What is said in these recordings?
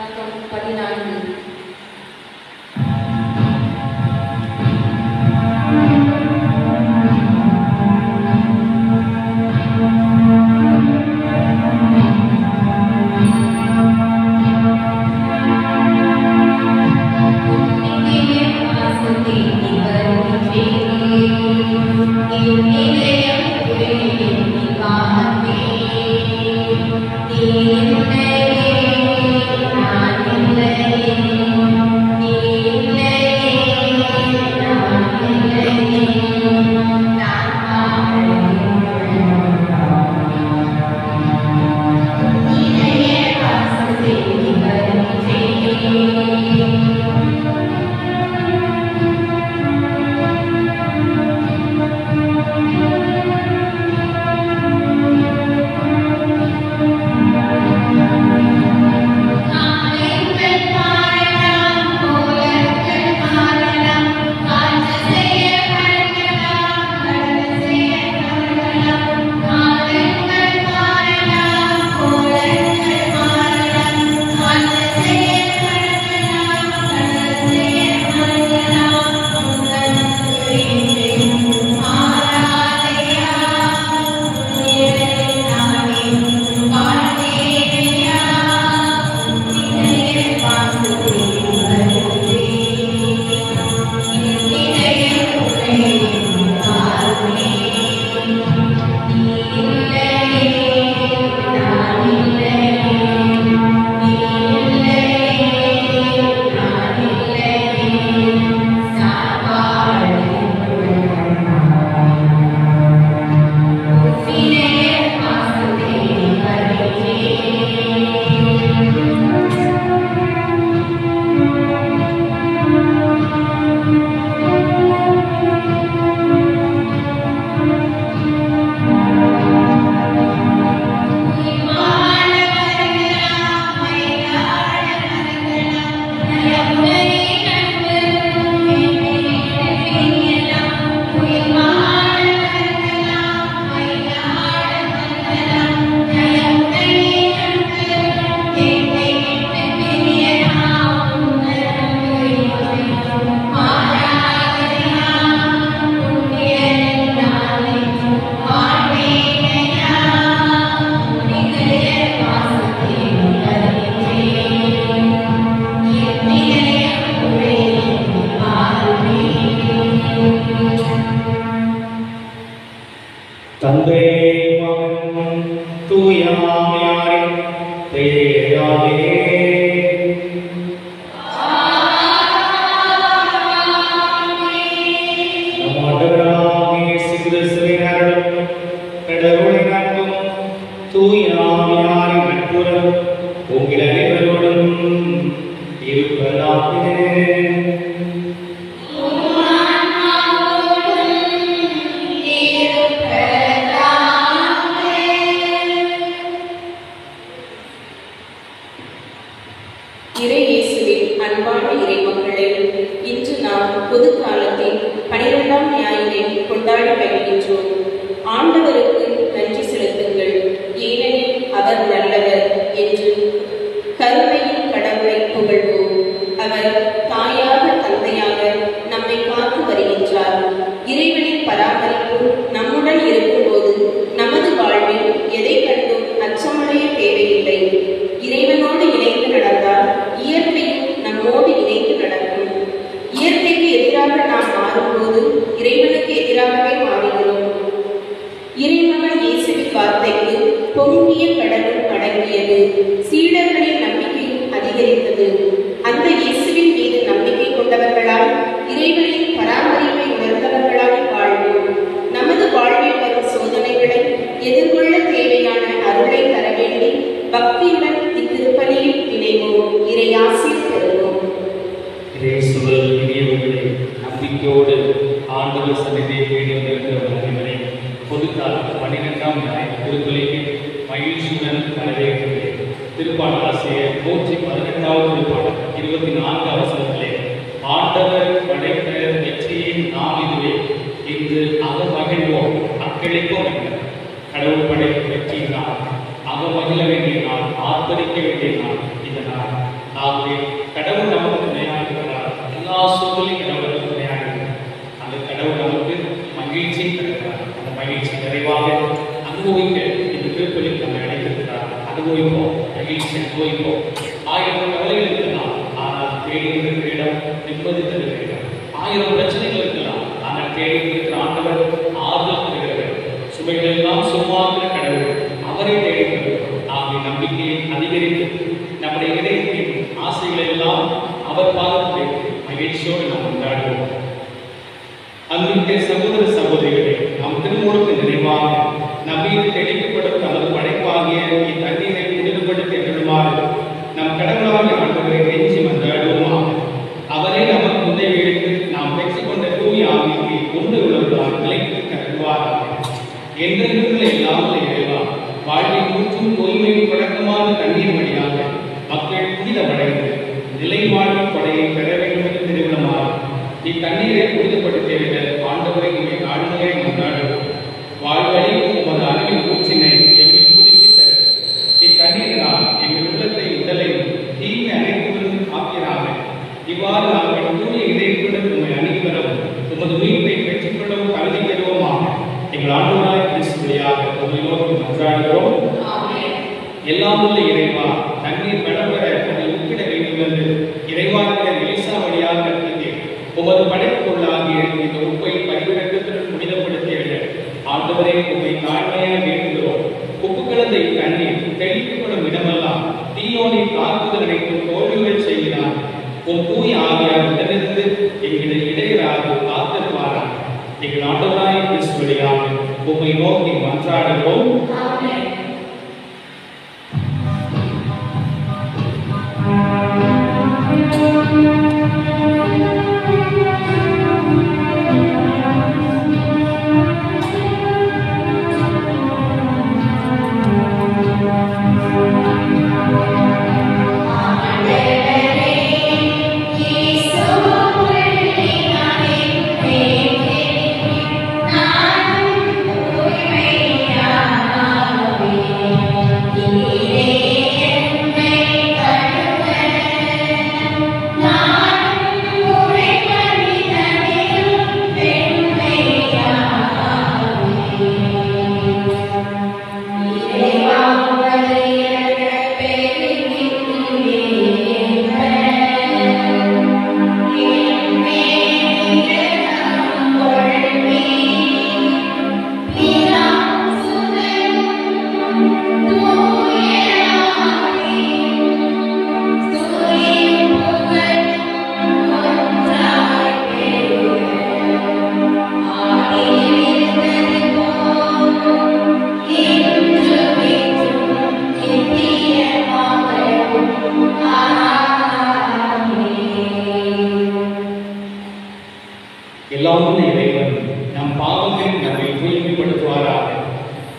பக்கம் 14. திருப்பாடலாசிரியர் 118வது திருப்பாடல் 24வது வசனத்திலே ஆண்டவர் படைத்த வெற்றியின் நாம் இதுவே இன்று அகமகிழ்வோம் அக்களிப்போம் என்ற கடவுள் படைத்த வெற்றியின் நாள் அகமகிழ வேண்டிய நாள் ஆர்ப்பரிக்க வேண்டிய நாள் இந்த நாள் ஆகவே கடவுள் நமக்கு துணையாக இருக்கிறார். எல்லா சூழலையும் கடவுளுக்கு துணையாக இருக்கிறார். அந்த கடவுள் நமக்கு மகிழ்ச்சியை தருகிறார். அந்த மகிழ்ச்சி நிறைவாக அனுபவிக்க இந்த திருப்பலிக்கு நம்மை அழைத்திருக்கிறார். அனுபவிப்போம், மகிழ்ச்சி அனுபவிப்போம். 1000 கவலைகள் இருக்கலாம், ஆனால் தேடி இருக்கிற இடம் நிம்மதி தருகிற இடம். 1000 பிரச்சனைகள் இருக்கலாம், ஆனால் தேடி இருக்கிற ஆண்டவர் ஆறுதல் தருகிறவர். சுமைகள் எல்லாம் சும்மாக்கிற கடவுள் அவரை தேடி வருகிறோம். ஆகிய நம்பிக்கையை அதிகரித்து நம்முடைய இதயத்தின் ஆசைகள் எல்லாம் அவர் பாதத்தில் மகிழ்ச்சியோடு நாம் கொண்டாடுவோம். அன்பிற்கே சகோதர சகோதரிகளே, நாம் திருமுழுக்கு நினைவாக நம்மீது தெளிக்கப்படும் தமது படைப்பாகிய இத்தண்ணீரை புனிதப்படுத்தி எண்ணுமாறு நம் கடவுளாகிய ஆண்டவரை கெஞ்சி மன்றாடுவோமா. அவரே நமக்கு உதவி எடுத்து நாம் பெற்றுக்கொண்ட தூய ஆவியை கொண்டு உள்ளவர்களால் நிலைத்து கருவாராக. என்றென்றுள்ள இல்லாமல் இறைவா, வாழ்வில் ஊற்றும் தூய்மையின் பழக்கமான தண்ணீர் வழியாக மக்கள் புனிதமடைந்து நிலை வாழ்வின் கொடையை பெற வேண்டும் என்று திருவிழமாக இத்தண்ணீரை புனிதப்படுத்திய ஆண்டவரை உண்மை ஆளுநரை கொண்டாடுவோம். வாழ்வழிக்கும் உமது அறிவின் ஊற்றினை எம்மை புதுப்பித்த இத்தண்ணீரினால் எங்கள் உள்ளத்தை உடலை தீமை அனைத்துடன் ஆக்கிறாக. இவ்வாறு நாங்கள் தூய இதயத்துடன் உண்மை அணிவரவும் உமது உயிர்ப்பை பெற்றுக்கொள்ளவும் கருதி பெறுவோமாக. எங்கள் ஆண்டவராய் கிறிஸ்து வழியாக உம்மை நோக்கி மன்றாடுகிறோம். எல்லாம் உள்ள இறைவா, தண்ணீர் கடம்பெற அதை உப்பிட வேண்டும் என்று இறைவாக்கினர் எலிசா வழியாக கற்பித்தேன். உமது படைப்புள்ளாகிய இந்த உப்பை பரிவிடக்கத்துடன் புனிதப்படுத்திய ஆண்டவரை உம்மை தாழ்மையாக வேண்டுகிறோம். உப்பு கலந்த இத்தண்ணீர் தெளிக்கப்படும் இடமெல்லாம் தீயோனின் தாக்குதல் அனைத்தும் தோல்விகள் செய்கிறார். உம் தூய ஆவியார் உடனிருந்து எங்களை இடையராக காத்திருப்பாராக. எங்கள் ஆண்டவராய் கிறிஸ்து வழியாக உம்மை நோக்கி மன்றாடுகிறோம்.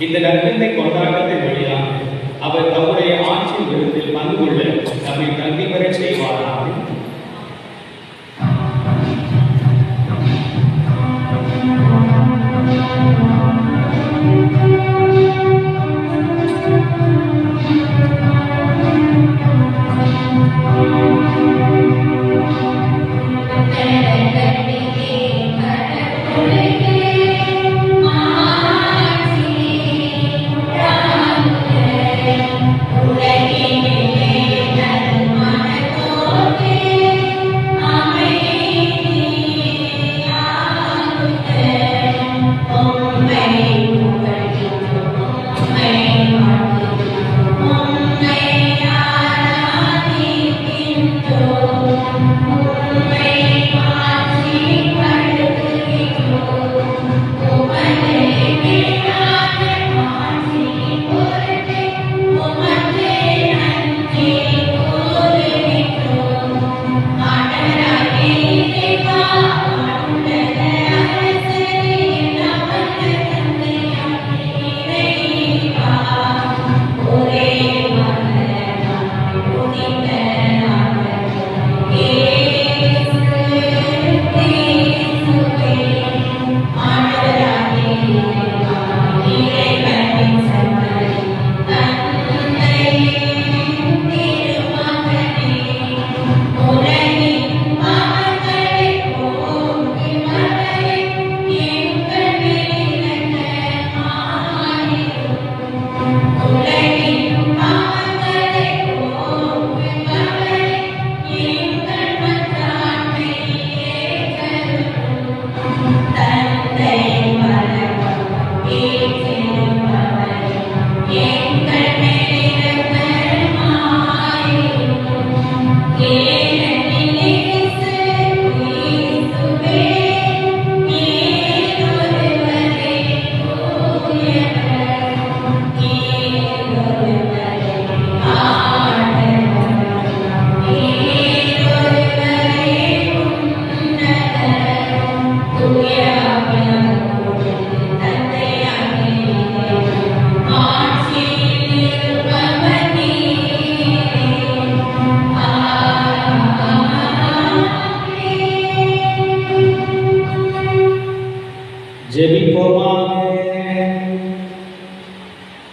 இந்த நற்கருணை கொண்டாட்டத்தின் வழியாக அவர் தம்முடைய ஆட்சி விருந்தில் பங்கு கொள்ள நம்மை தகுதி பெற செய்வாராக. உலகினிலே நல் மனதோர்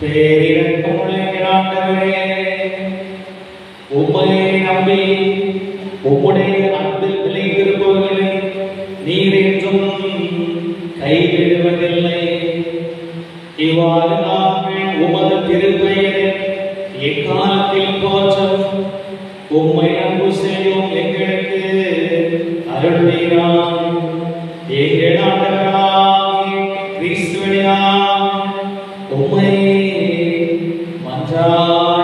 பேரிரக்கமுள்ள ஆண்டவரே, உம்மை நம்பி உம்முடைய அன்பில் நிலைத்திருப்பவர்களை நீர் என்றும் கைவிடுவதில்லை. இவ்வாறு நாங்கள் உமது திருப்பெயரை எக்காலத்தில் போற்றவும் உம்மை அன்பு செய்யும் எங்களுக்கு அருள்வீராம். எங்கள் ஆண்டவராகிய கிறிஸ்துவினால் உம்மை மன்றாடுகின்றோம்.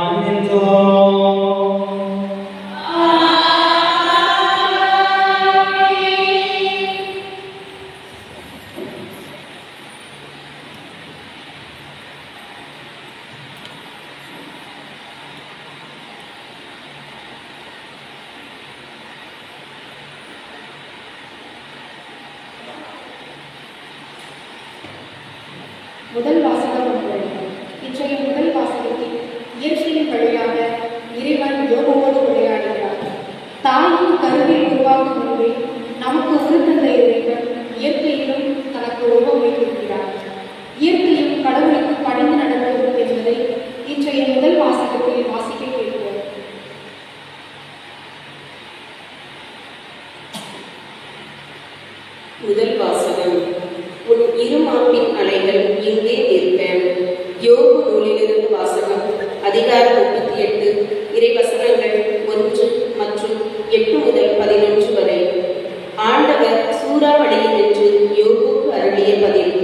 முதல் வாசகம் ஒன்று. இன்றைய முதல் வாசகத்தில் இயற்கையின் வழியாக இறைவன் யோகோடு உரையாடுகிறார். தாயின் கருவில் உருவாக்கும் முன்பே நமக்கு உருத்தந்த இறைவன் இயற்கையிலும் தனக்கு ஒவ்வொரு இருக்கிறார். இயற்கையும் கடவுளுக்கு பணிந்து நடப்பது என்பதை இன்றைய முதல் வாசகத்தில் வாசிக்க கேட்போம். முதல் வாசகம். உன் இருமாப்பின் அலைகள் இங்கே நிற்க. யோபு நூலிலிருந்து வாசகம். அதிகாரம் 38, இறைவசனங்கள் 1 மற்றும் 8 முதல் 11 வரை. ஆண்டவர் சூறாவளியில் என்று யோபுக்கு அருளிய பதில்.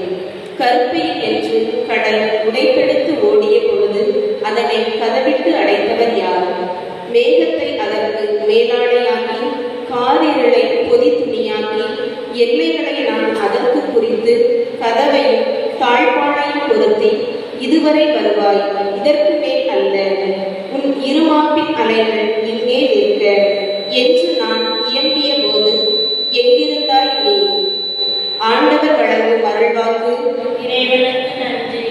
கற்பையில் என்று கடல் உடைப்பெடுத்து ஓடிய பொழுது அதனை கதவிட்டு அடைத்தவர் யார்? மேகத்தை அதற்கு மேலாடையாக்கி காரிருளை பொதி துணியாக்கி எல்லைகளை நான் அதற்கு குறித்து கதவையும் தாழ்பாளையும் பொருத்தி இதுவரை வருவாய், இதற்கு மேல் அல்ல, உன் இருமாப்பின் அலைகள் இங்கே நிற்க என்று நான் இயம்பிய போது எங்கிருந்தாய் நீ? ஆண்டவர் வழங்கும் அருள்வாக்கு. இறைவனுக்கு நன்றி.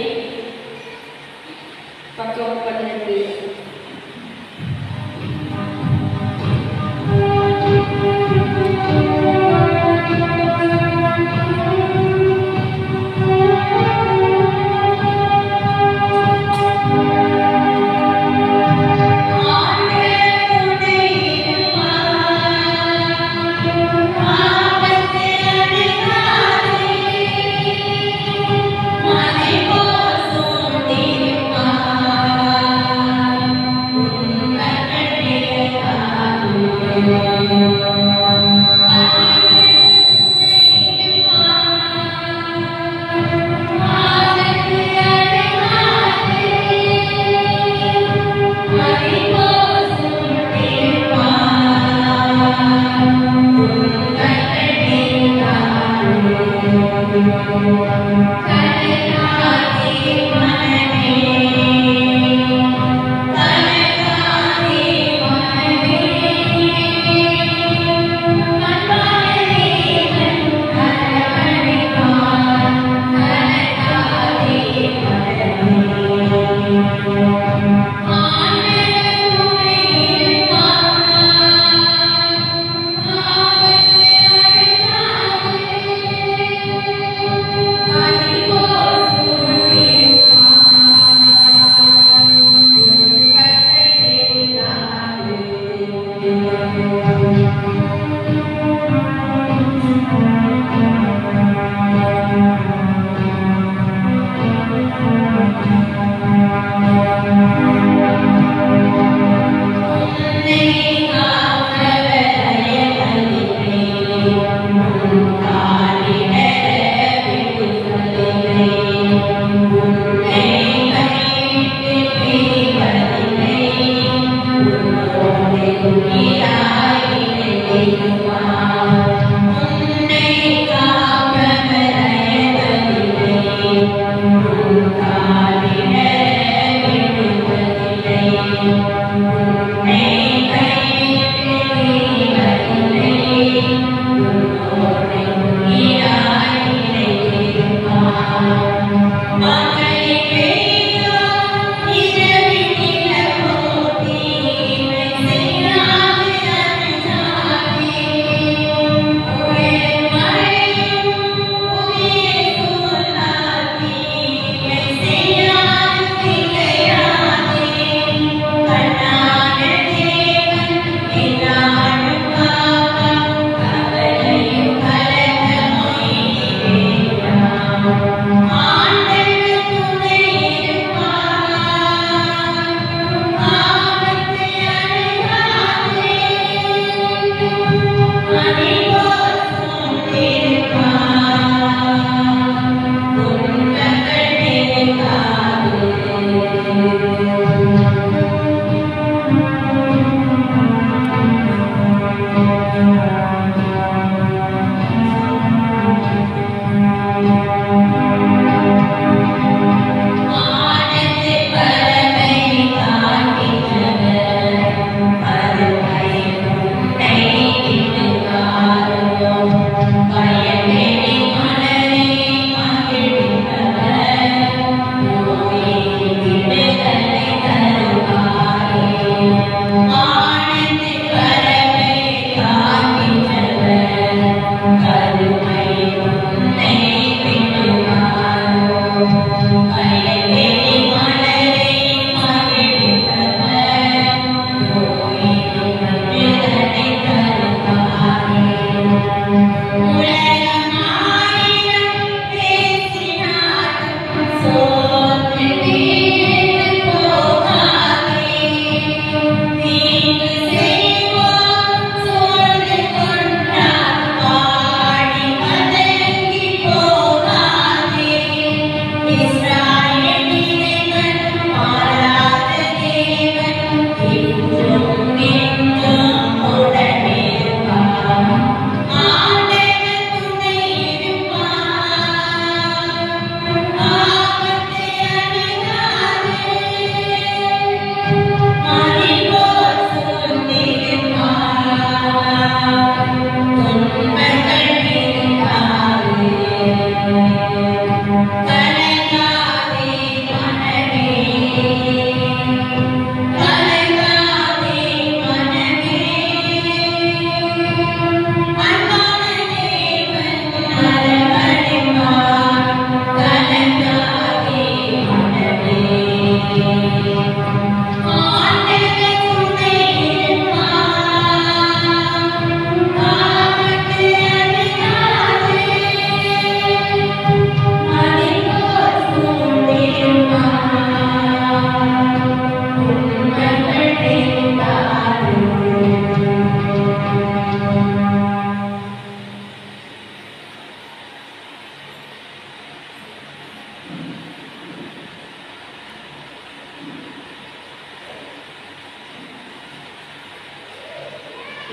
பக்கம் 12.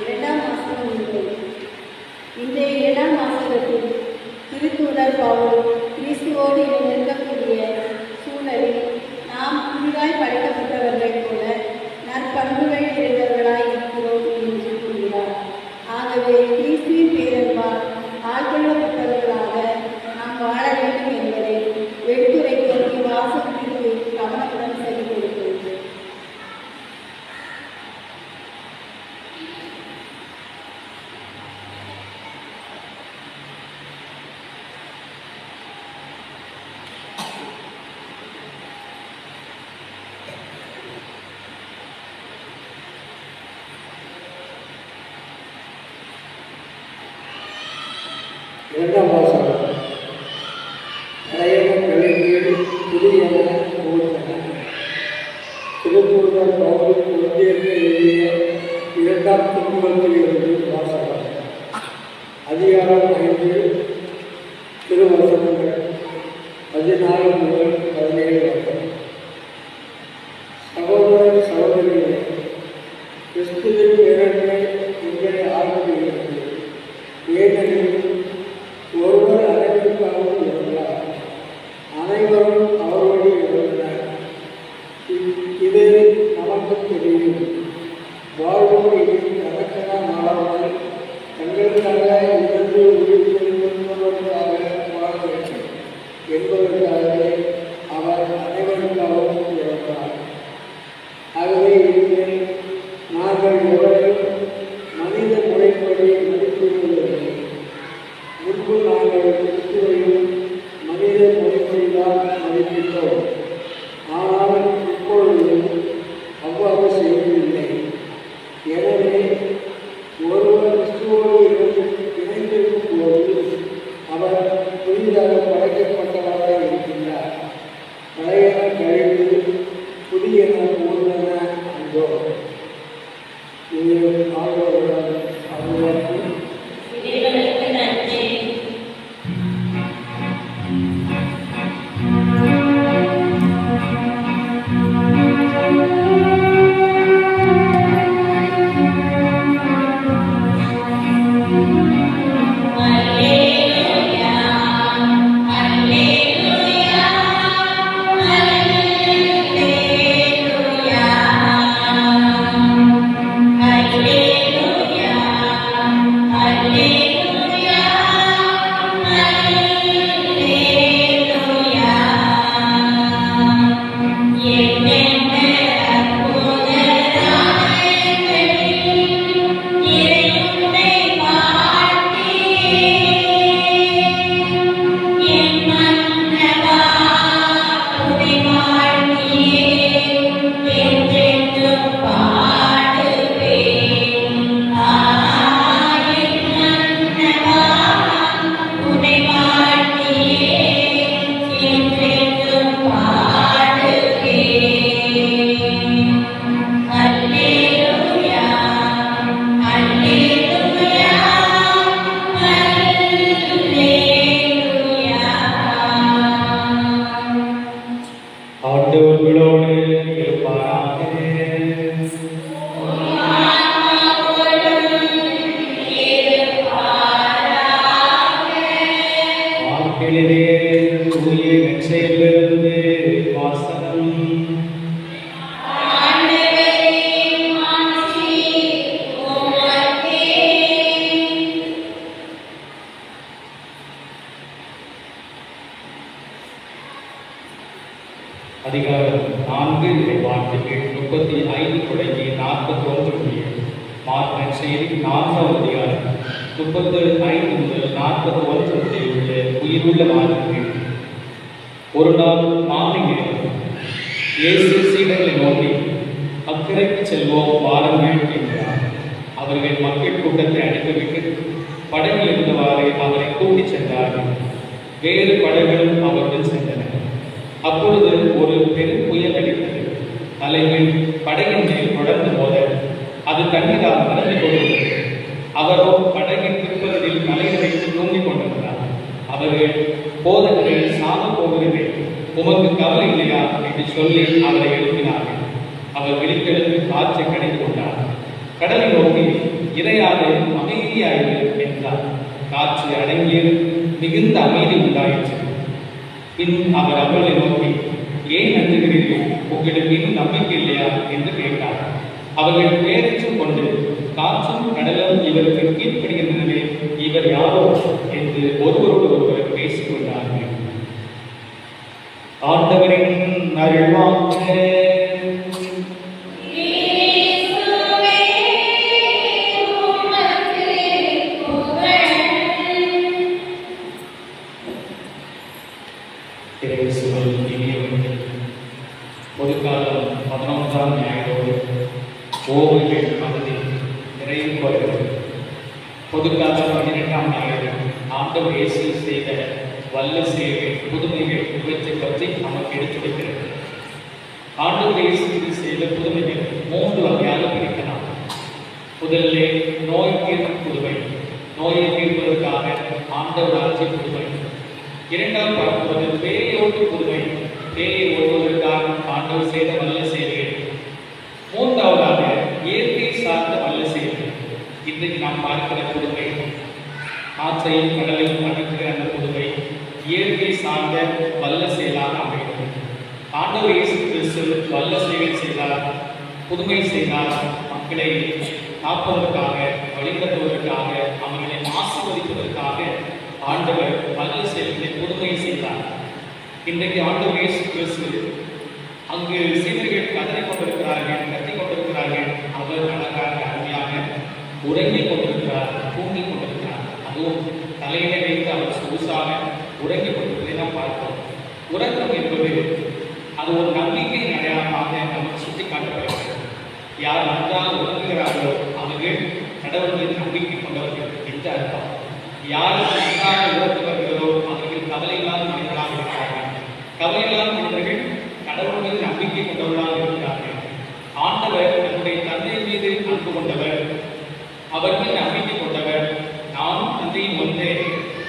இரண்டாம் வாசகம் இல்லை. இன்றைய இரண்டாம் வாசகத்தில் திருத்தூதர் பவுல் கிறிஸ்துவோடு இணைந்திருக்கக்கூடிய சூழலில் நாம் புதிதாய் படைக்கப்பட்டவர்களைப் போல நற்பண்புகள் நிறைந்தவர்களாய் இருக்கிறோம் என்று கூறுகிறார். ஆகவே கிறிஸ்துவின் பேரன்பால் ஆட்கொள்ளப்பட்டவர்களாக நாம் வாழ வேண்டும் என்பதை எடுத்துரைக்க இவ்வாசகத்திற்கு கவனத்துடன் செவி கொடுக்கிறது. இரண்டாம் வாசகம் பழையன கலைஞர் புதியன போட்டன. திருத்தூதர் பவுல் கொரிந்தியருக்கு எழுதிய இரண்டாம் திருமுகத்திலிருந்து வாசகம். அதிகாரம் 5 திருவசனங்கள் 14 முதல் 17 வரை. சகோதர சகோதரிகளே, கிறிஸ்துவின் பேரன்மை உங்களை ஆர்வப்படுகிறது. ஏனெனில் ஒருவர் அனைவருக்காகவும் இருந்தார், அனைவரும் அவரோடு இருந்தனர். இது நமக்கு தெரியும். வாழ்வோர் இனி கணக்கென மாறாமல் தங்களுக்காக இருந்து உயிர்த்தெழுந்தவர்களுக்காக வாழ வேண்டும் என்பதற்காகவே அவர் அனைவருக்காகவும் இருந்தார். ஆகவே இனிமேல் நாங்கள் எவரையும் மனித முறைப்படி மதிப்பிடுவதில்லை. முன்பு நாங்கள் கிறிஸ்துவையும் மனித முறைப்படிதான் மதிப்பிட்டோம். ஆனால் இப்பொழுது அவ்வாறு செய்வதில்லை. எனவே ஒருவர் கிறிஸ்துவோடு இணைந்திருக்கும் போது அவர் புதிதாக படைக்கப்பட்டவர் நற்செய்தியிலிருந்து வாசகம். அதிகாரம் 4 வார்த்தைகள் 35 தொடங்கி 41 முடிய. மார்க் நற்செய்தி 4ஆம் அதிகாரம் 35 முதல் 41 வரை உள்ள உயிருள்ள வார்த்தைகள். ஒரு நாள் மாலை நேரம் இயேசு சீடர்களை நோக்கி, அக்கறைக்கு செல்வோம் வாருங்கள் என்றார். அவர்கள் மக்கள் கூட்டத்தை அனுப்பிவிட்டு படகில் இருந்தவாறு அவரை கூட்டிச் சென்றார்கள். வேறு படகுகளும் அவருடன் சென்றன. அப்பொழுது ஒரு பெரும் புயல் அடித்தது. அலைகள் படகின் மேல் தொடர்ந்து போத அது தண்ணீரால் நிரம்பி கொண்டிருந்தது. அவரோ படகின் பிற்பகுதியில் மலையில் வைத்து தூங்கிக் கொண்டிருந்தார். அவர்கள், போதகர்கள் சாக போகிறது, உமக்கு கவலை இல்லையா என்று சொல்லி அவரை எழுப்பினார்கள். அவர் விழித்தெழுந்து காற்றை கடைந்து கொண்டார். கடலை நோக்கி, இறையாது அமைதியாயிரு என்றார். காற்று அடங்கியது, மிகுந்த அமைதி உண்டாயிற்று. பின் அவர் அவர்களை நோக்கி, ஏன் அஞ்சுகிறீர்கள்? உங்களுக்கு இன்னும் நம்பிக்கை இல்லையா என்று கேட்டார். அவர்கள் பேரச்சும் கொண்டு, காற்றும் கடலும் இவருக்கு கீழ்ப்படுகின்றனவே, இவர் யாரோ என்று ஒருவரோடு ஒருவர் பேசிக் கொண்டார்கள். ஆண்டவரின் அருள்வாக்கு. பொதுக்காலம் 11ஆம் ஞாயிறோடு ஓய்வுகள் பகுதி நிறைவு பெறுகிறது. பொதுக்காலம் 12ஆம் ஞாயிறு ஆண்டவர் இயேசு செய்த வல்ல செயல்கள், புதுமைகள் இவற்றை பற்றி நமக்கு எடுத்துரைக்கிறது. ஆண்டவர் இயேசு செய்த புதுமைகள் 3 வகையாக பிரிக்கலாம். முதலிலே நோய் தீர்க்கும் புதுமை, நோயை தீர்ப்பதற்காக ஆண்டவர் ஆட்சி புதுமை. இரண்டாம் பார்ப்பது பேயோட்டு புதுமை, பேயை ஓடுவதற்காக ஆண்டவர் செய்த வல்ல செயல்கள். மூன்றாவதாக இயற்கை சார்ந்த வல்ல செயல்கள். இன்றைக்கு நாம் பார்க்கிற புதுமை, ஆற்றையும் கடலையும் அனுப்புகிற அந்த புதுமை இயற்கை சார்ந்த வல்ல செயலாக அமைகிறது. ஆண்டவர் இயேசு கிறிஸ்து வல்ல செயல் செய்தார், புதுமை செய்தார். மக்களை காப்பதற்காக, வழிநடத்துவதற்காக, அவர்களை ஆசீர்வதிப்பதற்காக ஆண்டவர் வல்ல செயல்களை புதுமை செய்தார். இன்றைக்கு ஆண்டவர் இயேசு கிறிஸ்து அங்கு சீடர்கள் கதறிக் கொண்டிருக்கிறார்கள், கத்திக் கொண்டிருக்கிறார்கள். அவர் அழகாக அருமையாக உறங்கிக் கொண்டிருக்கிறார், தூங்கிக் கொண்டிருக்கிறார். அதுவும் தலையில வைத்து அவர் சொகுசாக உறங்கிக் கொண்டிருப்பதை நாம் பார்க்கிறோம். உறக்கம் என்பது அது ஒரு நம்பிக்கையின் அடையாளமாக நமக்கு சுட்டி காட்டப்படுகிறது. யார் நன்றாக உறங்குகிறார்களோ அவர்கள் கடவுள் மீது நம்பிக்கை கொண்டவர்கள் என்று அர்த்தம். யார் நன்றாக உறங்குகிறார்களோ அவர்கள் கவலையில்லாத மனிதர்களாக இருக்கிறார்கள். கவலையில்லாத மனிதர்கள் கடவுள் மீது நம்பிக்கை கொண்டவர்களாக இருக்கிறார்கள். ஆண்டவர் தன்னுடைய தந்தை மீது அன்பு கொண்டவர், அவர் மீது நம்பிக்கை கொண்டவர். நானும் தந்தையும் ஒன்றே,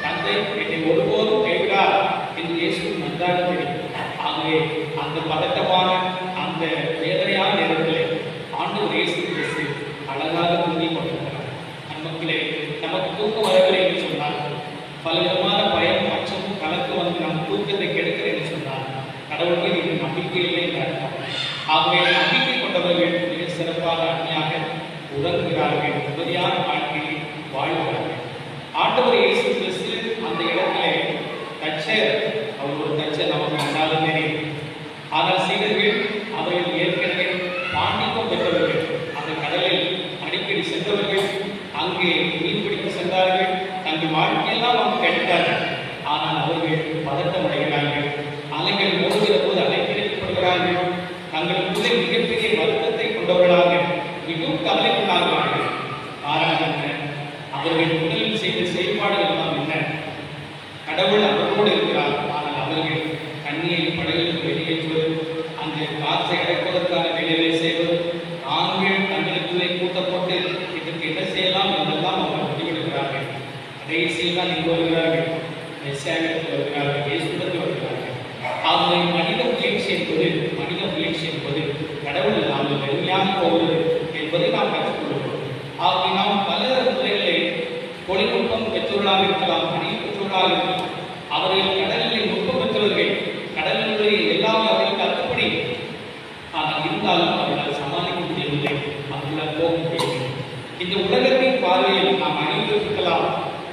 தந்தை என்னை ஒருபோதும் கைவிடார் என்று இயேசு நன்றாக தெரியும். ஆகவே அந்த பதட்டமான, அந்த வேதனையான நேரத்தில் ஆண்டவர் இயேசு கிறிஸ்து அழகாக தூங்கிக் கொண்டிருக்கிறார். நமக்கு தூக்கம் வரவில்லை என்று சொன்னால், பல விதமான பயம் மற்றும் கலக்கு வந்து நம் தூக்கத்தை கெடுக்கிறேன் என்று சொன்னால், கடவுள் மீது இது நம்பிக்கை இல்லை என்று அர்த்தம். ஆகவே நம்பிக்கை கொண்டவர்கள் மிக சிறப்பாக அருமையாக உறங்குகிறார்கள், உறுதியான வாழ்க்கையை வாழ்கிறார்கள். ஆண்டவர் இயேசு கிறிஸ்து அந்த இடத்திலே தச்சர், அவர் ஒரு தச்சர் நமக்கு நன்றாக தெரியும். ஆனால் சீடர்கள் அவர்கள் ஏற்கனவே பாண்டிக்கம் பெற்றவர்கள், அந்த கடலில் அடிக்கடி சென்றவர்கள், அங்கே மீன் பிடிக்க சென்றார்கள், தங்கள் வாழ்க்கையெல்லாம் அவங்க கெடுத்தார்கள். ஆனால் அவர்கள் பதட்டம் அடைகிறார்கள். அலைகள் மோதுகிற போது அலைக்கழிக்கப்படுகிறார்கள். தங்களுக்குள்ளே மிகப்பெரிய வருத்தத்தை கொண்டவர்களாக மிகவும் கவலைக்குள்ளாகிறார்கள். காரணம் என்ன? அவர்கள் முதலில் செய்த செயல்பாடுகள் எல்லாம் என்ன? கடவுள் அவர்களோடு இருக்கிறார். ஆனால் அவர்கள் கண்ணியை படகில் வெளியேற்றுவது, அந்த காற்றை அடைப்பதற்கான வேலைகளை செய்வது, நாங்கள் தங்களுக்குள்ளே கூட்டப்பட்டு இதற்கு என்ன செய்யலாம் என்றெல்லாம் அவர்கள் முடிவெடுக்கிறார்கள். கடைசியில் தான் இங்கு வருகிறார்கள், மெஸ்ஸியாவிற்கு வருகிறார்கள், இயேசுவிற்கு வருகிறார்கள். ஆகவே மனித முயற்சி என்பது கடவுள் இல்லாமல் வெறுமையாக போவது என்பதை நாம் கற்றுக்கொள்கிறோம். ஆகவே நாம் பல முறைகளை தொழில்நுட்பம் பெற்றவர்களாக இருக்கலாம், அறிவு பெற்றவர்களாக இருக்கலாம். அவர்கள் கடலில் நுட்பம் பெற்றவர்கள், கடல்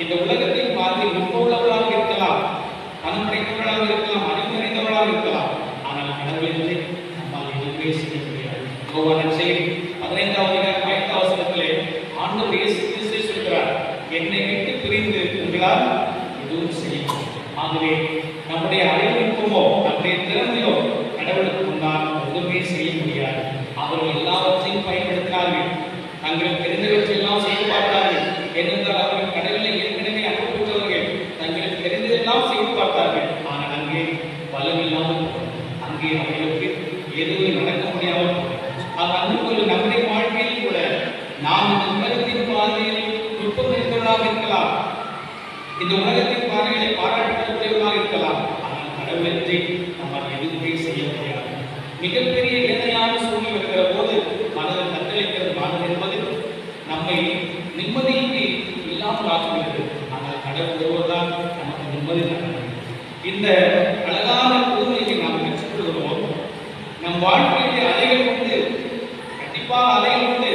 இந்த உலகத்தின் பார்வை நுட்பமுள்ளவர்களாக இருக்கலாம், பணம் படைத்தவர்களாக இருக்கலாம், அறிவு நிறைந்தவர்களாக இருக்கலாம். ஆனால் கடவுளின்றி நம்மால் எதுவுமே செய்ய முடியாது. யோவான் செய்தி 15வது அதிகாரம் 5வது வசனத்திலே ஆண்டவர் இயேசு கிறிஸ்து சொல்கிறார், என்னை விட்டு பிரிந்து உங்களால் எதுவும் செய்ய முடியாது. ஆகவே நம்முடைய அறிவிப்புமோ நம்முடைய திறமையோ கடவுளுக்கு முன்னால் எதுவுமே செய்ய முடியாது. அவர்கள் எல்லாவற்றையும் பயன்படுத்தினார்கள், தங்களுக்கு தெரிந்தவற்றையெல்லாம் செய்து பார்த்தார்கள். ஏனென்றால் அவர்கள் கடவுளை ஏற்கனவே அனுப்பப்பட்டவர்கள், தங்களுக்கு தெரிந்ததெல்லாம் செய்து பார்த்தார்கள். ஆனால் அங்கே பலமில்லாமல் அங்கே அவர்களுக்கு எதுவும் நடக்க முடியாமல் அன்பு நம்முடைய வாழ்க்கையில் கூட நாம் இந்த உலகத்தின் பார்வையில் நுட்பம் நிறைந்தவர்களாக இருக்கலாம், இந்த உலகத்தின் பார்வைகளை பாராட்டக்கூடியவர்களாக இருக்கலாம். ஆனால் கடவுளின்றி நம்மால் எதுவுமே செய்ய முடியாது. மிகப்பெரிய வேதனையான சூழ்நிலை இருக்கிற போது மனதில் தத்தளிக்கிறது. மனம் என்பது நம்மை நிம்மதிக்கு இல்லாமல் ஆக்குகிறது. ஆனால் கடவுள் ஒருவர்தான் நமக்கு நிம்மதி தருகிறது. இந்த அழகான சூழ்நிலையை நாம் பெற்றுக்கொள்கிறோம். நம் வாழ்க்கையிலே அலைகள் உண்டு, கண்டிப்பாக அலைகள் உண்டு.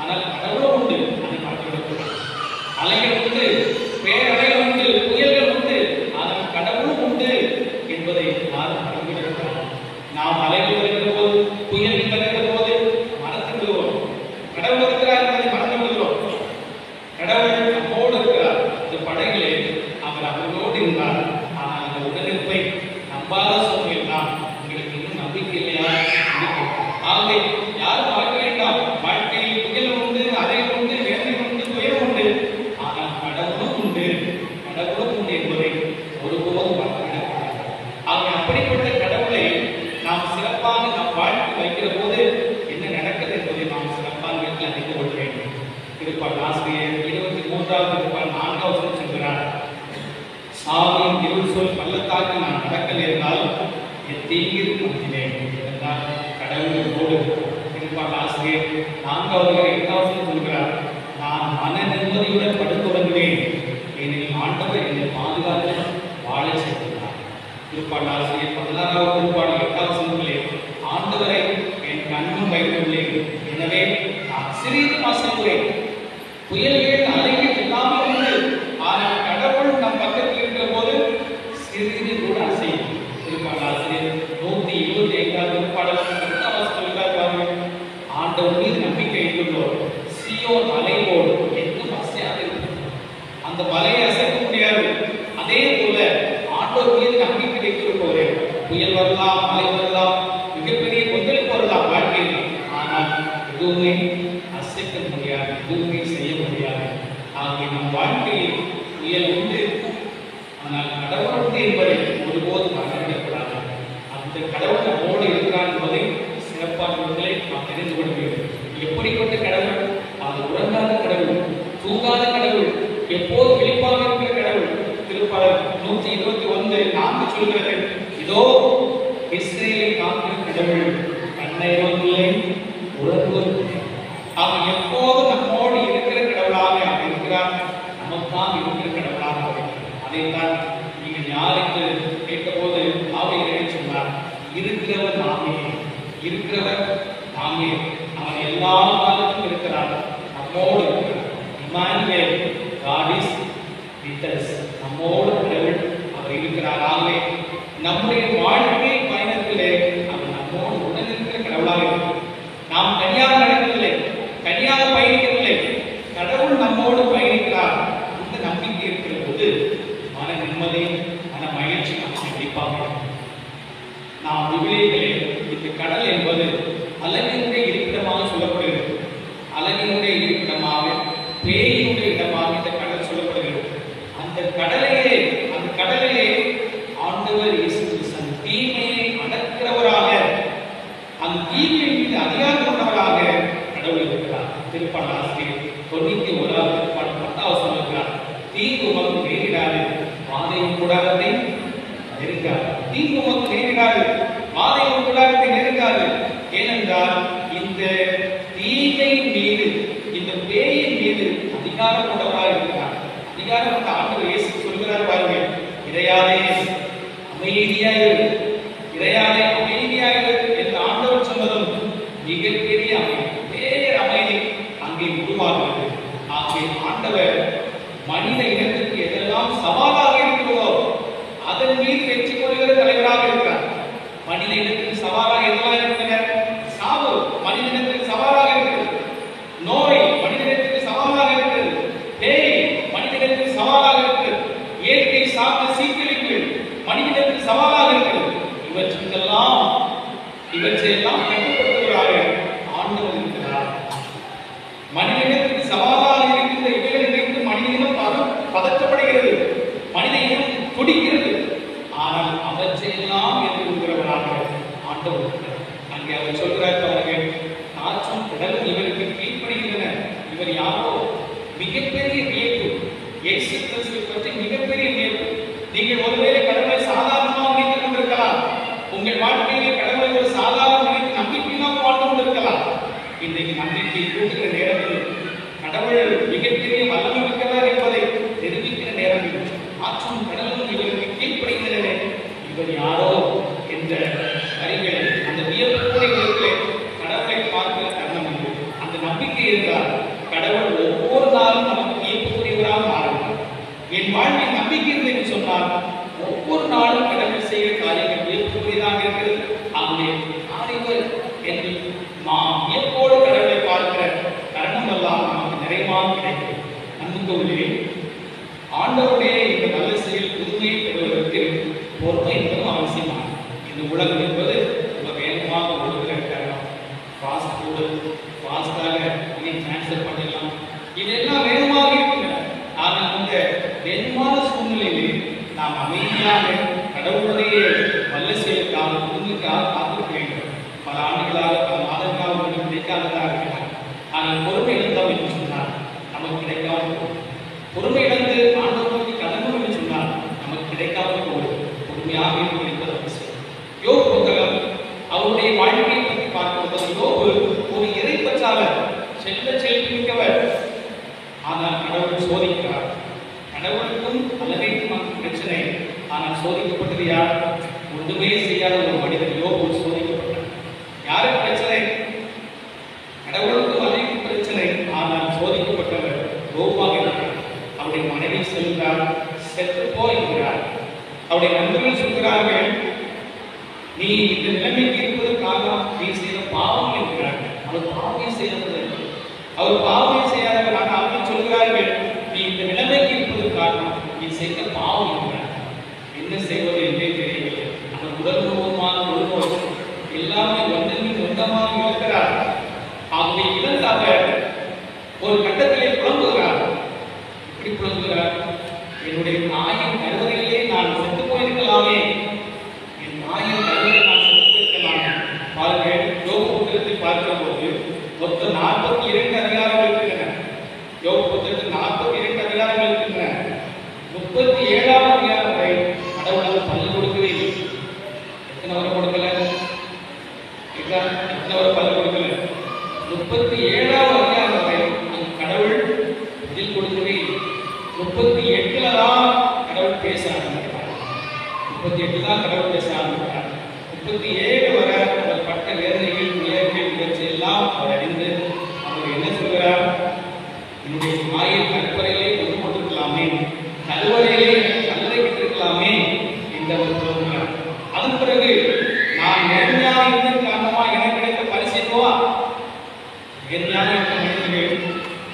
ஆனால் கடவுளும் உண்டு. அதை பார்க்கிறோம். அலைகள் உண்டு, பேரலைகள் உண்டு, புயல்கள் உண்டு. ஆனால் கடவுளும் உண்டு என்பதை யாரும் மறந்துவிடுகிறார். நாம் அலைகள் வருகிற போது, புயல் வருகிற போது மறந்து விடுவோம். கடவுள் இருக்கிறார் என்பதை மறந்து விடுகிறோம். கடவுள் நம்மோடு இருக்கிறார். இந்த படைகளே அவர் அவர்களோடு இருந்தார். ஆனால் அந்த உடனிருப்பை நம்பாத சூழ்நிலை தான். உங்களுக்கு இன்னும் நம்பிக்கை இல்லையா? ஆகவே யாரும் மறக்க வேண்டாம். வாழ்க்கையில் புயல் உண்டு, அலை உண்டு, வேதனை உண்டு, துயரம் உண்டு. ஆனால் கடவுளும் உண்டு, கடவுளும் உண்டு என்பதை ஒருபோதும் மறந்துவிடக்கூடாது. ஆகவே அப்படிப்பட்ட கடவுளை நாம் சிறப்பாக நம் வாழ்க்கை வைக்கிற போது என்ன நடக்குது என்பதை நாம் சிறப்பாக வீட்டில் அறிந்து கொள்ள வேண்டும். திருப்பால் ஆசிரியர் 23வது திருப்பால் 4வது சொல்கிறார், சாவின் இருள் சொல் பள்ளத்தாக்கு நான் நடக்க நேர்ந்தாலும் என் தீங்கிற்கு அஞ்சினேன் என்றால் கடவுளோடு. திருப்பால் ஆசிரியர் 4வது 8வது சொல்கிறார், நான் மன நிம்மதியுடன் படுத்து தொடங்குவேன், ஏனெனில் ஆண்டவர் என்னை பாதுகாத்து வாழ செய்துள்ளார். திருப்பால் ஆசிரியர் 16வது திருப்பால் 8வது வசனத்திலே, ஆண்டவரை என் கண்முன் வைத்துள்ளேன், எனவே நான் சிறிது அசைகிறேன். புயல்கள் அலைகள் எல்லாமே உண்டு. ஆனால் கடவுள் நம் பக்கத்தில் இருக்கிற போது சிறிது கூட அசையும். திருப்பால் ஆசிரியர் 125வது திருப்பாடல் 10வது சொல்கிறார், ஆண்டவர் மீது நம்பிக்கை வைத்துள்ளோர் சீயோன் மலை போல் எங்கும் அசையாது இருக்கிறது. அந்த மலையை அசைக்க முடியாது. அதே போல ஆண்டவர் மீது நம்பிக்கை வைத்திருப்பவரே, புயல் வரலாம், மழை வரலாம், மிகப்பெரிய கொந்தளிப்பு வரலாம் வாழ்க்கையில். ஆனால் எதுவுமே அசைக்க முடியாது, எதுவுமே செய்ய முடியாது. ஆகிய நம் வாழ்க்கையில் புயல் உண்டு, ஆனால் கடவுள் உண்டு என்பதை ஒருபோதும் மறந்துவிடக்கூடாது. அந்த கடவுள் நம்மோடு இருக்கிறார் என்பதை சிறப்பான முறைகளை நாம் தெரிந்து கொள்ள வேண்டும். எப்படிப்பட்ட கடவுள்? அது உறங்காத கடவுள், தூங்காத கடவுள், எப்போது விழிப்பாக இருக்கிற கடவுள். திருப்பாடல் 121:4 சொல்கிறது, இதோ இஸ்ரேலை காக்கிற கடவுள், கண்ணைவதில்லை, உறங்குவதில்லை. அவன் எப்போதும் நம்மோடு இருக்கிற கடவுளாக அவர் இருக்கிறார். நமக்காக இருக்கிற கடவுளாக அவர். அதைத்தான் நீங்கள் யார் என்று கேட்டபோது ஆவியானவர் சொன்னார், இருக்கிறவர் நாமே, இருக்கிறவர் நாமே. அவன் எல்லா காலத்திலும் இருக்கிறார், நம்மோடு இருக்கிறார். Immanuel, God is with us. நம்மோடு கடவுள் அவர் இருக்கிறார். ஆகவே நம்முடைய வாழ்க்கை பயணத்திலே அவர் நம்மோடு உடன் இருக்கிற கடவுளாக இருக்கிறார். நாம் தனியாக நடக்கவில்லை, தனியாக பயணிக்கவில்லை, கடவுள் நம்மோடு பயணிக்கிறார். இந்த நம்பிக்கை இருக்கிற போது மன நிம்மதி, மன மகிழ்ச்சி நமக்கு கண்டிப்பாக. நாம் விவிலியத்திலே இந்த கடல் என்பது அழகினுடைய இருப்பிடமாக சொல்லப்படுகிறது. அழகினுடைய இருப்பிடமாக, பேயினுடைய இடமாக இந்த கடல் சொல்லப்படுகிறது. அந்த கடலையே ஆண்டவர் இயேசு கிறிஸ்து தீமையை அடக்கிறவராக, அந்த தீமையின் மீது அதிகாரம் கொண்டவராக கடவுள் இருக்கிறார். திருப்பாடல் ஆசிரியர் 91வது திருப்பாடல் 10வது சொல்லுகிறார், தீங்கு உமக்கு நேரிடாது, வாதையின் கூடாரத்தை நெருங்காது. தீங்கு உமக்கு நேரிடாது, வாதையின் கூடாரத்தை நெருங்காது. ஏனென்றால் இந்த தீமையின் மீது, இந்த பேயின் மீது அதிகாரம் கொண்டவராக இருக்கிறார். அதிகாரம் கொண்ட ஆண்டவர் இயேசு சொல்கிறார் பாருங்க, இறையாதே அமைதியாயிரு, இறையாதே அமைதியாயிரு என்று ஆண்டவர் சொன்னதும் மிகப்பெரிய அமைதி, பேர் அமைதி அங்கே உருவாகிறது. ஆகவே ஆண்டவர் மனித இனத்தை சவாலாக இருக்கிறதோ அதன் மீது வெற்றி கொள்கிற தலைவராக இருக்கிறார். மனித இனத்திற்கு சவாலாக எதெல்லாம் இருக்கிறது? சாவு மனித இனத்திற்கு சவாலாக இருக்கிறது. நோய் மனித இனத்திற்கு சவாலாக இருக்கிறது. பேய் மனித இனத்திற்கு சவாலாக இருக்கிறது. இயற்கை சார்ந்த சீர்கழிவு மனித இனத்திற்கு சவாலாக இருக்கிறது. இவற்றையெல்லாம் கட்டுப்படுத்துவதாக ஆண்டவர் இருக்கிறார். மனித இனத்திற்கு சவாலாக இருக்கின்ற இவைகளை வைத்து மனித இனம் பதற்றப்படுகிறது, மனித இனம் துடிக்கிறது. ஆனால் அவற்றையெல்லாம் எதிர்க்கிறவராக ஆண்டவர் இருக்கிறார். அங்கே அவர் சொல்கிறார் பாருங்கள், காற்றும் கடலும் இவருக்கு கீழ்ப்படுகின்றன. இவர் யாரோ? மிகப்பெரிய வியப்பு. இயேசு கிறிஸ்துவை பற்றி மிகப்பெரிய வியப்பு. நீங்கள் ஒருவேளை கடவுளை சாதாரணமாக நினைத்துக் கொண்டிருக்கலாம். உங்கள் வாழ்க்கையிலே கடவுளை ஒரு சாதாரண நம்பிக்கையாக வாழ்ந்து கொண்டிருக்கலாம். இன்றைக்கு நம்பிக்கை கூட்டுகிற நேரத்தில் கடவுள் மிகப்பெரிய வல்லமை இருக்கிறார் என்பதை தெரிவிக்கிற நேரத்தில் ஆற்றும் கடலும் இவருக்கு கீழ்ப்படுகின்றன. இவர் யாரோ என்ற வரிகளை அந்த வியப்புடையவர்களே கடவுளை பார்க்கிற தருணம் உண்டு. அந்த நம்பிக்கை இருந்தால் கடவுள் ஒவ்வொரு நாளும் நமக்கு வியப்புக்குரியவராக மாறுகிறார். என் வாழ்வில் நம்பிக்கை என்று சொன்னால் ஒவ்வொரு நாளும் கடவுள் செய்கிற காரியங்கள் வியப்புக்குரியதாக இருக்கிறது. ஆகவே காரியங்கள் என்று நாம் வியப்போடு கடவுளை பார்க்கிற தருணம் எல்லாம் நமக்கு நிறைவாக கிடைக்கும். அன்புக்குள்ளே ஆண்டவருடைய இந்த நல்ல செயல் புதுமையை பெறுவதற்கு பொறுமை என்பதும் அவசியமானது. இந்த உலகம் என்பது ரொம்ப வேகமாக ஓடுகிற காரணம். ஃபாஸ்ட் ஃபுட்டு ஃபாஸ்டாக டிரான்ஸ்ஃபர் பண்ணிடலாம், இதெல்லாம் வேகமாக இருக்கின்றன. ஆனால் இந்த வேகமான சூழ்நிலையில் நாம் அமைதியாக கடவுளுடைய வல்ல செயலுக்காக புதுமைக்காக காத்திருக்க வேண்டும். பல ஆண்டுகளாக பல மாதங்களாக உங்களுக்கு கிடைக்காததாக இருக்கலாம். ஆனால் பொறுமை இழந்தோம் என்று சொன்னால் நமக்கு கிடைக்காமல் போகும். பொறுமை இழந்து ஆண்டவருக்கு கடமை என்று சொன்னால் நமக்கு கிடைக்காமல் போகும். பொறுமையாக இருப்பது அவசியம். யோபு புத்தகம் அவருடைய வாழ்க்கையை பற்றி பார்க்கும்போது யோபு ஒரு இறைப்பற்றாளர், செல்வி மிக்கவர். ஆனால் கடவுள் சோதிக்கிறார். கடவுளுக்கும் அல்லவைக்கும் பிரச்சனை. ஆனால் சோதிக்கப்பட்டது யார்? ஒன்றுமே செய்யாத ஒரு மனிதன் யோபு சோதிக்கப்பட்டார். யாருக்கு பிரச்சனை? கடவுளுக்கும் அல்லவைக்கும் பிரச்சனை. ஆனால் சோதிக்கப்பட்டவர் யோபாக இருக்கிறார். அவருடைய மனைவி செல்கிறார், செத்து போகிறார். அவருடைய நண்பர்கள் சொல்கிறார்கள், நீ இந்த நிலைமைக்கு இருப்பதற்காக நீ செய்த பாவம் என்கிறார்கள். அவர் பாவமே செய்தது, அவர் பாவமே செய்யாதவர். ஆனால் அவர்கள் சொல்கிறார்கள், நீ இந்த நிலைமைக்கு இருப்பதற்காக நீ செய்த பாவம் என்கிறார். என்ன செய்வது என்றே தெரியவில்லை. அவர் உடல் முழுவதுமான உள்நோய் எல்லாமே ஒன்றின் ஒன்றமாக இருக்கிறார். ஆகவே இழந்தாக ஒரு கட்டத்திலே புலம்புகிறார். எப்படி புலம்புகிறார்? என்னுடைய தாயின் கருவறையிலே நான் செத்து போயிருக்கலாமே, என் தாயின் கருவறையில் நான் செத்து போயிருக்கலாமே. பாருங்கள், யோபு புத்தகத்தில் பார்க்கிற போது மொத்தம் 42 அதிகாரங்கள் இருக்கின்றன. யோபு புத்தகத்தில் 42 அதிகாரங்கள் இருக்கின்றன. 37ஆம் அதிகாரம் வரை கடவுளால் பல்லு கொடுக்கவே இல்லை. எத்தனை வரை கொடுக்கல? எத்தனை வரை பல்லு கொடுக்கல? 37ஆம் அதிகாரம் வரை கடவுள் பதில் கொடுக்கவே இல்லை. 38 தான் கடவுள் பேச ஆரம்பிக்கிறார். 38 தான் கடவுள் பேச ஆரம்பிக்கிறார். 37 வரை அவர் பட்ட வேதனைகள், உயர்வுகள், இவற்றையெல்லாம் அவர் அறிந்து அவர் என்ன சொல்கிறார்? என்னுடைய தாயின் கருவறையிலே கொண்டு கொண்டிருக்கலாமே, கருவறையிலே கல்லறை விட்டிருக்கலாமே என்று அவர் சொல்கிறார். அதன் பிறகு நான் நேர்மையாக இருந்தது காரணமாக எனக்கு கிடைத்த பரிசுவா? நேர்மையாக இருந்த மனிதர்கள்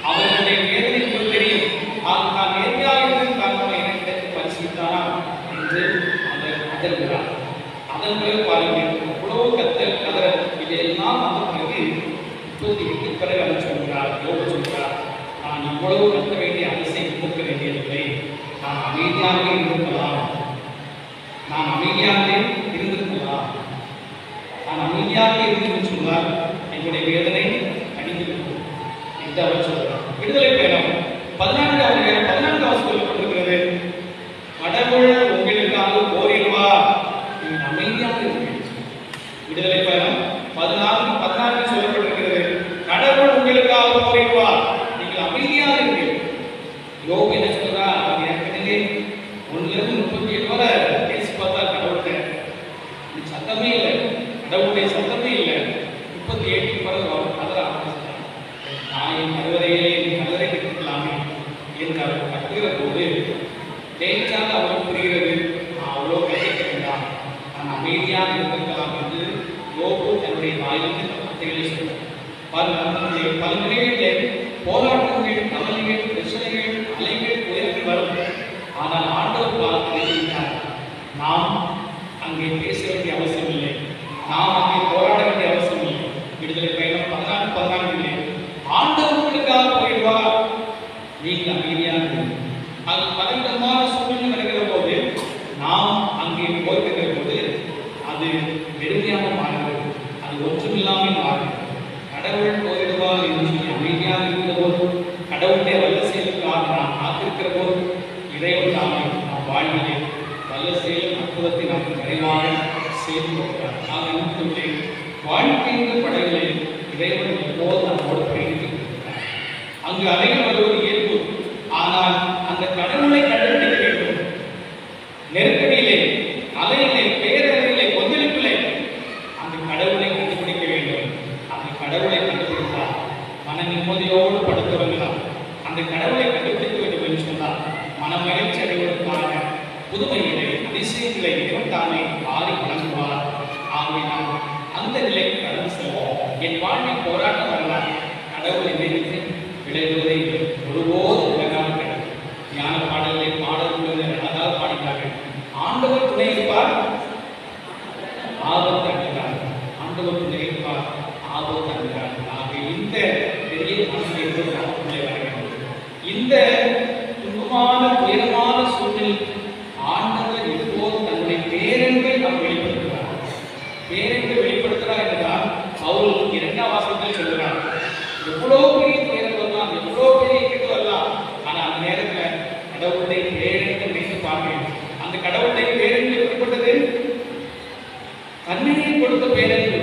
அவர்களுடைய வேதனை உங்களுக்கு தெரியும். நான் நேர்மையாக இருந்தது காரணமாக எனக்கு கிடைத்த பரிசுத்தானா என்று அவர் அதல்கிறார். அதன் பிறகு பாருங்கள், இவ்வளவு கத்தல் கதறல் இதையெல்லாம் அந்த பிறகு 38 பிறகு அவர் சொல்கிறார், யோபு சொல்கிறார், நான் இவ்வளவு கத்த வேண்டிய அவசியம் கொடுக்க வேண்டியதில்லை. நான் அமைதியாகவே இருந்திருக்கலாம். நான் அமைதியாகவே இருந்திருக்கலாம். நான் அமைதியாக இருந்து சொன்னால் என்னுடைய வேதனை அடிந்திருக்கும் என்று அவர் சொல்கிறார். விடுதலை பயணம் 14 சொல்லப்பட்டிருக்கிறது, கடவுள் உங்களுக்காக போரிடுவா, நீங்கள் அமைதியாக இருக்கிறீர்கள். விடுதலை பயணம் 14 சொல்லப்பட்டிருக்கிறது, கடவுள் உங்களுக்காக போரிடுவார், நீங்கள் அமைதியாக இருக்கிறீர்கள். யோபு என்ன சொல்றார்? அவர் ஏற்கனவே 1-37 வரை பேசி பார்த்தா கடவுள்கிட்ட சத்தமே இல்லை, கடவுளுடைய சத்தமே இல்லை. 38 பிறகு அவர் கதற ஆரம்பிச்சார். நான் என் கருவறையிலே கல்லறை கட்டிக்கலாமே என்று அவர் கட்டுகிற போது ஜெயிச்சாங்க அவங்களுக்கு புரிகிறது, நான் அவ்வளோ கண்டிக்க வேண்டாம், நான் அமைதியாக இருக்கலாம் என்று யோபு தன்னுடைய வாயிலிருந்து வார்த்தைகளை சொன்னார். பல நிலைகளில் போராட்டங்கள், கவலைகள், பிரச்சனைகள், அலைகள், உயரங்கள் வரும். ஆனால் ஆண்டவர் பார்க்கிறார். நாம் அங்கே பேச வேண்டிய அவசியம் இல்லை, நாம் அங்கே போராட வேண்டிய அவசியம் இல்லை. விடுதலை பயணம் 14 ஆண்டவர் உங்களுக்காக போயிடுவார், நீங்கள் அமைதியாக. அது பலவிதமான சூழ்நிலை வருகிற போது நாம் அங்கே போய்கிற போது அது வெறுமையாக மாறுகிறது, அது ஒன்றுமில்லாமல் மாறுகிறது. கடவுள் போயிடுவார் என்று சொல்லி அமைதியாக இருக்கிற போது, கடவுளுடைய வல்ல செயலுக்காக நாம் காத்திருக்கிற போது, இறைவன் தாமே நாம் வாழ்விலே வல்ல செயலும் அற்புதத்தை நமக்கு நிறைவாக செய்து கொடுக்கிறார். நான் வாழ்க்கையின் படைகளை இறைவன் எப்போது நம்மோடு பயணித்து கொடுக்கிறார். அங்கு அலைகள் வருவது இயல்பு, ஆனால் அந்த கடவுளை கண்டுபிடிக்க வேண்டும். நெருக்கடியிலே, அலையிலே, பேரறிவிலே, கொந்தளிப்பிலே அந்த கடவுளை கண்டுபிடிக்க வேண்டும். அந்த கடவுளை கண்டுபிடித்தால் மன நிம்மதியோடு படுத்துறவங்களாம். அந்த கடவுளை கண்டுபிடிக்க வேண்டும் என்று சொன்னால் மன மகிழ்ச்சி அடைவதற்கான புதுமைகளை, அதிசயங்களை இறைவன் தானே மாறி வழங்குவார். ஆகவே நாம் அந்த நிலைக்கு கடந்து செல்வோம். என் வாழ்வில் போராட்டம் வரலாம், கடவுளை நினைத்து விளைவுவதை ஒருபோது விலகாமல் கிடைக்கும். ஞான பாடல்களை பாடல்கள் அழகாக பாடுகிறார்கள். ஆண்டவர் துணை இருப்பார், ஆபத்து அடைகிறார். ஆண்டவர் துணை இருப்பார், ஆபத்து அடைகிறார். ஆக இந்த பெரிய மனநிலைக்கு நமக்குள்ளே வர வேண்டும். இந்த துன்பமான துயரமான சூழ்நிலை ஆண்டவர் எப்போது தன்னுடைய பேரன்பை நாம் வெளிப்படுத்துகிறார். பேரன்பை வெளிப்படுத்துகிறார் என்றால் அவர் 2ஆம் வசனத்தில் சொல்கிறார், எவ்வளோ பெரிய துயரம் வரலாம், எவ்வளோ பெரிய இக்கட்டு வரலாம், ஆனால் அந்த நேரத்தில் கடவுளுடைய பேரன்பை நினைத்து பார்க்கிறேன். அந்த கடவுளுடைய பேரன்பு எப்படிப்பட்டது? தன்னையே கொடுத்த பேரன்பு.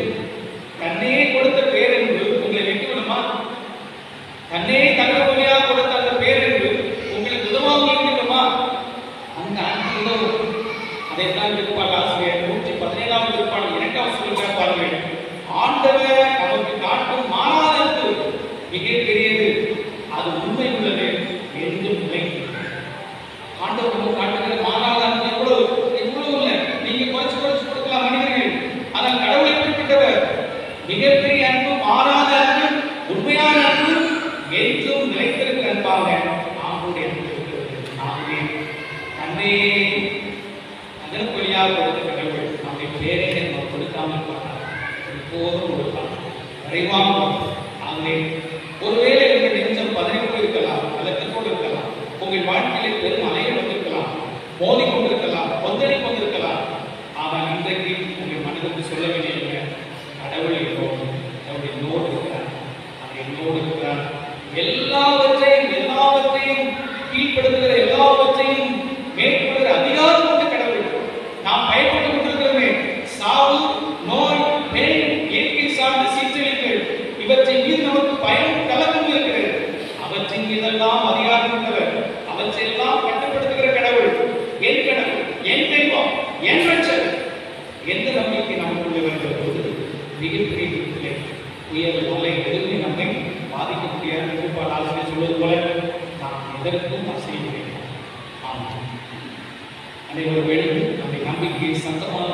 தன்னையே கொடுத்த பேரன்பு உங்களை வெட்டி விடுமா? தன்னையே தங்கள் வழியாக கொடுத்த அந்த பேரன்பு உங்களுக்கு உதவாக இருக்குமா? அந்த அன்பு உதவும். அதைத்தான் திருப்பால் ஆசிரியர் 117ஆம் திருப்பால் 2ஆம் சொல்கிறார் பாருங்கள். ஆண்டவர் நமக்கு காட்டும் மாறாத அன்பு மிக பெரியது, அது உண்மை உள்ளது என்றும் நிலைக்கிறது. ஆண்டவர் நமக்கு காட்டுகிற மாறாத அன்பு எவ்வளவு இல்லை, நீங்க குறைச்சு கொடுக்கலாம் மனிதர்கள். ஆனால் கடவுளை குறிப்பிட்டவர் மிகப்பெரிய அன்பு, மாறாத அன்பு, உண்மையான அன்பு, என்றும் நிலைத்திருக்கிற அன்பாக ஆண்டுடைய அன்பு இருக்கிறது. ஆகவே தன்னையே அதற்கு வழியாக கொடுத்த கடவுள் நம்முடைய பேரை நம்ம கொடுக்காமல் பார்த்தார், எப்போதும் கொடுப்பார், விரைவாக. ஆகவே ஒருவேளை உங்கள் நெஞ்சம் பதவியோடு இருக்கலாம், கலக்கத்தோடு இருக்கலாம், உங்கள் வாழ்க்கையில் பெரும் அலைகள் வந்திருக்கலாம், மோதி கொண்டிருக்கலாம், கொந்தளி கொண்டிருக்கலாம். ஆனால் இன்றைக்கு உங்கள் மனதிற்கு சொல்ல வேண்டிய கடவுள் என்னோடு இருக்கிறார், அவர் என்னோடு இருக்கிறார். எல்லாவற்றையும் கீழ்ப்படுத்துகிற, எல்லாவற்றையும் மேற்கொள்கிற அதிகாரம் கொண்ட கடவுள். நாம் பயப்பட்டுக் கொண்டிருக்கிறோமே, சாவு, நோய், பெண், இயற்கை சார்ந்த சீற்றங்கள், இவற்றை மீது நமக்கு பயம் கலக்கம் இருக்கிறது. அவற்றின் மீதெல்லாம் அதிகாரம் கொண்டவர், அவற்றையெல்லாம் கட்டுப்படுத்துகிற கடவுள். என் கடவுள், என் தெய்வம், என் ரட்சகர். எந்த நம்பிக்கை நமக்குள்ளே வருகிற போது மிகப்பெரிய விதத்திலே உயர் மலை எதுவுமே நம்மை பாதிக்க முடியாது. திருப்பால் ஆசிரியர் சொல்வது போல நாம் எதற்கும் அசைய ஆமாம். அனைவரும் வேணும் நம்முடைய நம்பிக்கையை சத்தமாக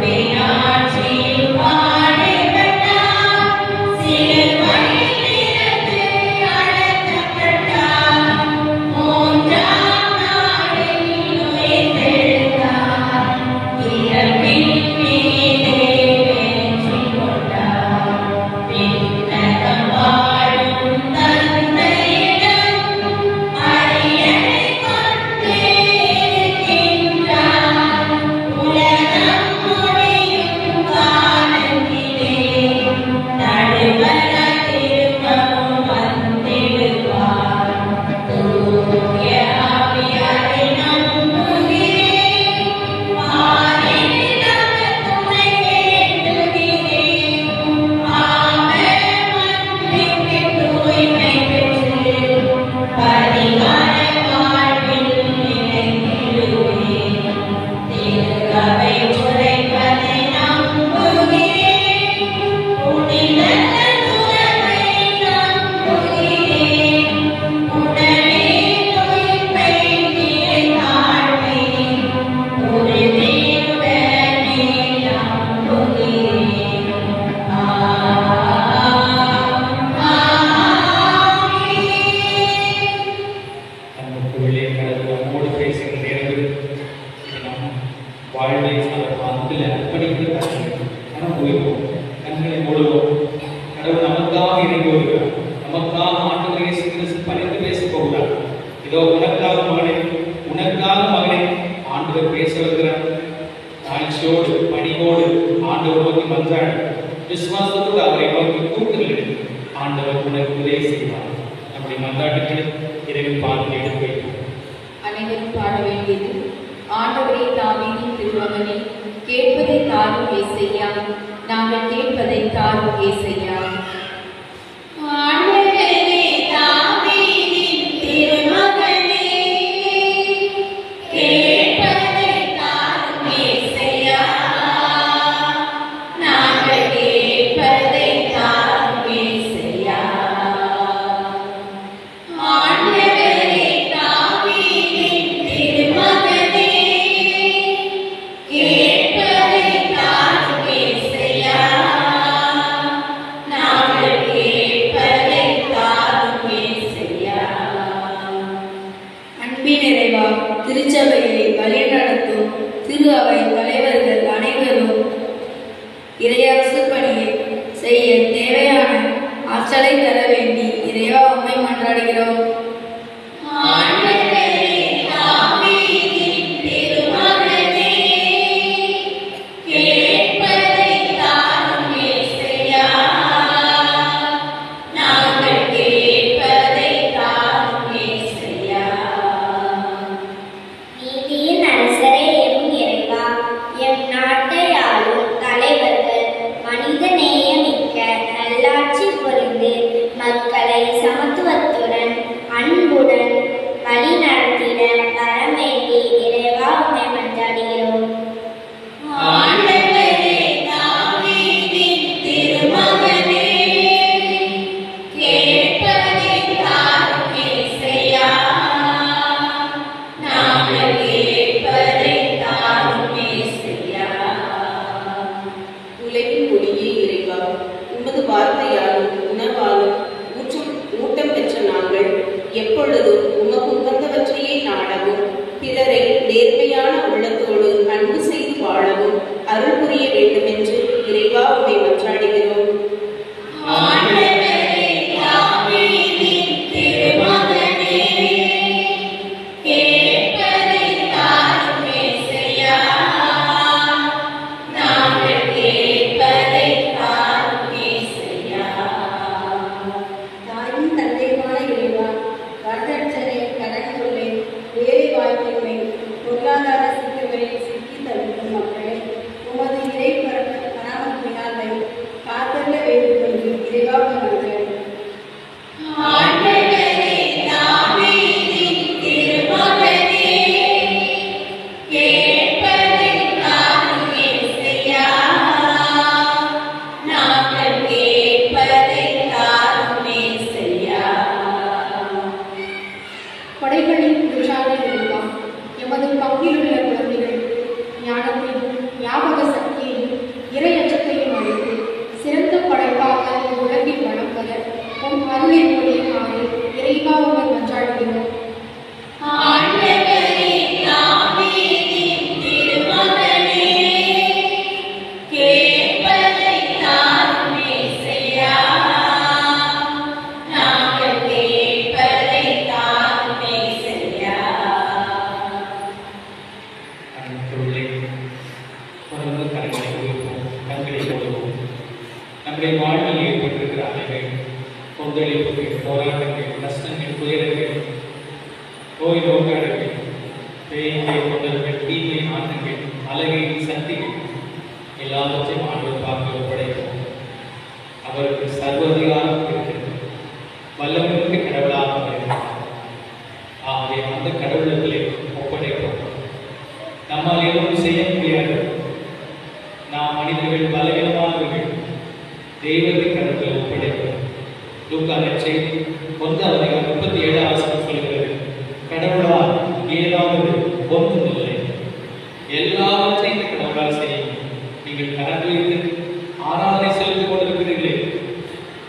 Be இறங்கி வருகிறார். நமக்காக ஆண்டவர் இயேசு கிறிஸ்து பரிந்து பேசப் போகிறார். இதோ உனக்காக மகனே ஆண்டவர் பேச வருகிறார். தாழ்ச்சியோடு பணிவோடு ஆண்டவர் நோக்கி மன்றாடு. விசுவாசத்தோடு அவரை நோக்கி கூட்டுங்கள். ஆண்டவர் உனக்கு உதவி செய்வார். நம்முடைய மன்றாட்டுகளை இறைவன் பார்த்து எடுத்து வைப்பார். அனைவரும் பாட வேண்டியது ஆண்டவரே தாவீதின் திருமகனே, கேட்பதை தாரும் ஏசையா, நாங்கள் கேட்பதை தாரும் ஏசையா. ஆண்டவரே தாவீதின் திருமகனே, கேட்பதை தாரும் ஏசையா, நாங்கள் கேட்பதை தாரும் ஏசையா. ஆண்டவரே தாவீதின் திருமகனே, கேட்பதை தாரும் ஏசையா, நாங்கள் கேட்பதை தாரும் ஏசையா. அன்பின் நிறைவா திருச்சபையை வழிநடத்தும் திரு அவை தலைவர்கள் அனைவரும் இறையரசு பணியை செய்ய தேவையான ஆற்றலை தர வேண்டி இறைவா உம்மை மன்றாடுகிறோம். ஆண்டவரே தாவீதின் திருமகனே, கேட்பதை தாரும் ஏசையா, நாங்கள் கேட்பதை தாரும் ஏசையா. நீதியின் அரசரே எம் இறைவா, எம் நாட்டை ஆளும் தலைவர்கள் மனித நேயமிக்க நல்லாட்சி புரிந்து மக்களை சமத்துவத்துடன் அன்புடன் வழி நடத்திட வரவேண்டி இறைவா உம்மை மன்றாடுகிறோம். ஆண்டவரே தாவீதின் திருமகனே, கேட்பதை தாரும் ஏசையா, நாங்கள் கேட்பதை தாரும் ஏசையா. உலகின் ஒளியே இறைவா, உமது வார்த்தையாலும் உணவாலும் ஊட்டம் பெற்ற நாங்கள் எப்பொழுதும் உமக்கு உகந்தவற்றையே நாடவும் பிறரை நேர்மையான உள்ளத்தோடு அன்பு செய்து வாழவும் அருள் புரிய வேண்டும் என்று இறைவா உம்மை மன்றாடுகிறோம். ஆண்டவரே தாவீதின் திருமகனே, கேட்பதை தாரும் ஏசையா, நாங்கள் கேட்பதை தாரும் ஏசையா. தாயும் தந்தையுமான இறைவா, வரதட்சணை, கடன்கொள்ளை, வேலை வாய்ப்பின்மை, பொருளாதார சிக்கல்களில் சிக்கி தவிக்கும் மக்களை உமது இறை பராமரிப்பினாலை காத்தள்ள வேண்டும் என்று இறைவா மன்றாடுகிறோம். ஆண்டவரே தாவீதின் திருமகனே, கேட்பதை தாரும் ஏசையா, நாங்கள் கேட்பதை தாரும் ஏசையா. கொடைகளின் குஷாலை எல்லாம் எமது பங்கிலுள்ள குழந்தைகள் ஞானத்தையும் ஞாபக சக்தியையும் இறையச்சத்தையும் அளித்து சிறந்த படைப்பாக உலகில் வளம் பெற உம் அருளை பொழியுமாறு இறைவா உம்மை மன்றாடுகிறோம். ஆண்டவரே தாவீதின் திருமகனே, கேட்பதை தாரும் ஏசையா, நாங்கள் கேட்பதை தாரும் ஏசையா. அன்புள்ளே தொடர்ந்து கண்களை கொடுப்போம், கண்களை கொடுப்போம். நம்முடைய வாழ்வில் ஏற்பட்டிருக்கிற அலைகள், கொந்தளிப்புகள், போராட்டங்கள், கஷ்டங்கள், துயரங்கள், நோய் நோக்காடுகள், பேய்களை கொண்டவர்கள், தீமை ஆட்டங்கள், அழகின் சக்திகள் எல்லாவற்றையும் ஆண்டவர் பார்க்க ஒப்படைப்போம். அவருக்கு சர்வதிகாரம் இருக்கிறது, வல்லமிக்க கடவுளாக இருக்கிறார். ஆகவே அந்த கடவுளங்களை ஒப்படைப்போம். நம்மால் எதுவும் செய்ய முடியாது. நாம் மனிதர்கள் பலவீனமானவர்கள். தெய்வத்தை கடவுளை ஒப்படைப்போம். லூக்கா நற்செய்தி 1:37 சொல்கிறது, கடவுளால் ஏதாவது ஒன்றுமில்லை, எல்லாவற்றையும் இந்த கடவுளால் செய்யும். நீங்கள் கரங்களில் ஆராதனை செலுத்திக் கொண்டிருக்கிறீர்களே,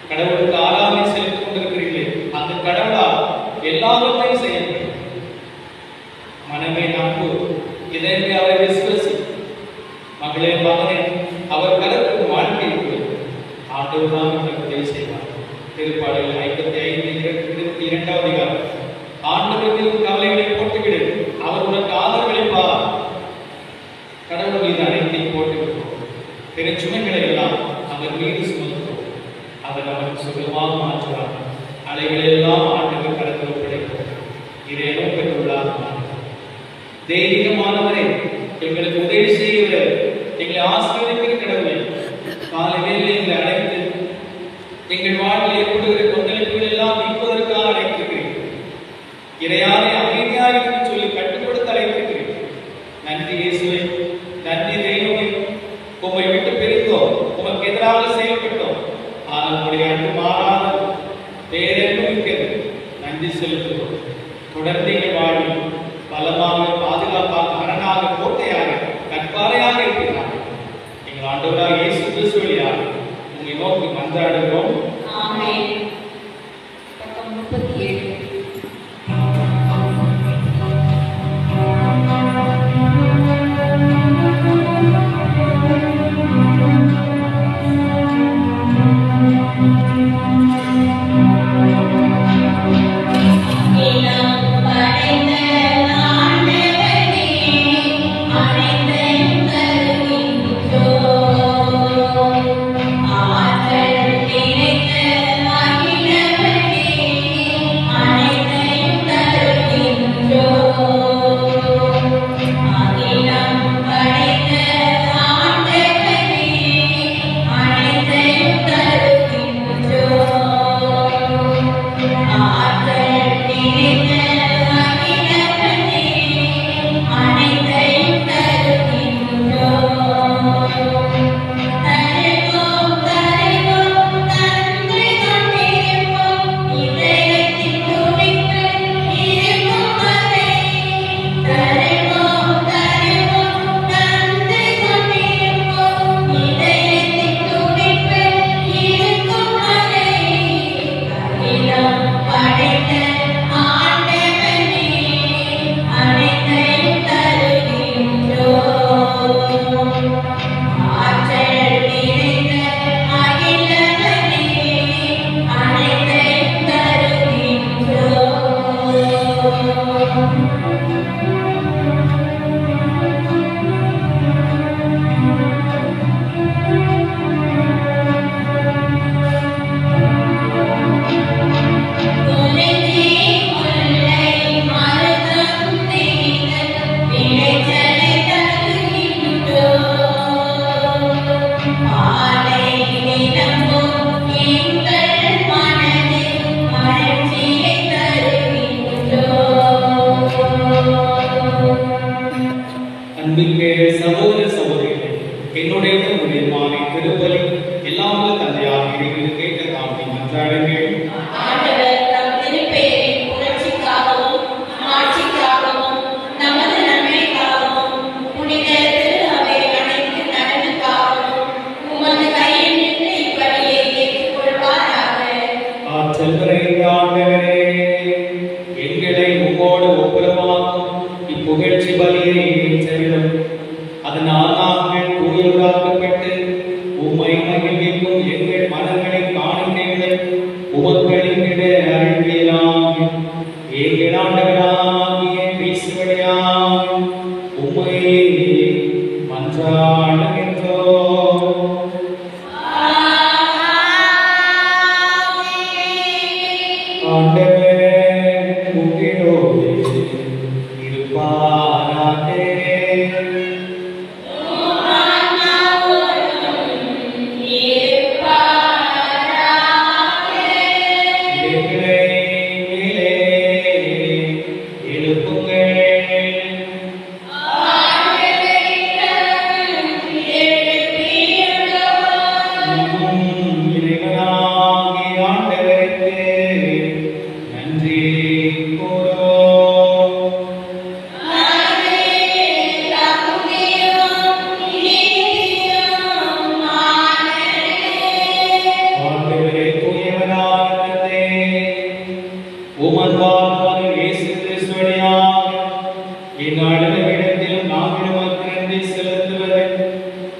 கடவுளுக்கு ஆராதனை செலுத்திக் கொண்டிருக்கிறீர்களே, அந்த கடவுளால் எல்லாவற்றையும் செய்ய முடியும். மனமே நம்பு, இதனை அவரை விசுவசி. மகளே மகனே, அவர் கருத்துக்கு வாழ்க்கை கொடு. ஆண்டவர் தான் உங்களுக்கு உதவி செய்வார். திருப்பாடல் 55:22 அதிகாரம். ஆண்டவருக்கு கவலைகளை போட்டுவிடு, அவர் உனக்கு ஆதரவளிப்பார். கடவுள் மீது அனைத்தையும் போட்டுவிடுவோம். பெருஞ்சுமைகளை எல்லாம் அவர் மீது சுமத்துவோம். அவர் நமக்கு சுகமாக மாற்றுவார். அலைகளை எல்லாம் ஆண்டவர் கரத்தில் ஒப்படைப்போம். இறைவன் பெற்றுள்ளார். தெய்வீகமானவரே, எங்களுக்கு உதவி செய்கிறவர், எங்களை ஆசீர்வதிக்கிற கடவுளே, காலை வேளையில் எங்களை அழைத்து எங்கள் வாழ்வில் ஏற்படுகிற கொந்தளிப்புகள் எல்லாம் நீக்குவதற்காக அழைத்திருக்கிறீர்கள். இறையாரை அமைதியாக சொல்லி கட்டுப்படுத்த அழைத்திருக்கிறீர்கள். நன்றி இயேசுவே, நன்றி தெய்வமே. உம்மை விட்டு பிரிந்தோம், உமக்கு எதிராக செயல்பட்டோம். ஆனால் உங்களுடைய அன்பு மாறாத பேரன்பு இருக்கிறது. நன்றி செலுத்துவோம். தொடர்ந்து எங்கள் வாழ்வில் பலமாக, பாதுகாப்பாக, அரணாக, கோட்டையாக, கற்பாறையாக இருக்கிறார்கள். எங்கள் ஆண்டவராக இயேசு கிறிஸ்து வழியாக உம்மை நோக்கி மன்றாடுகிறோம். ஆமென். பக்கம் 37.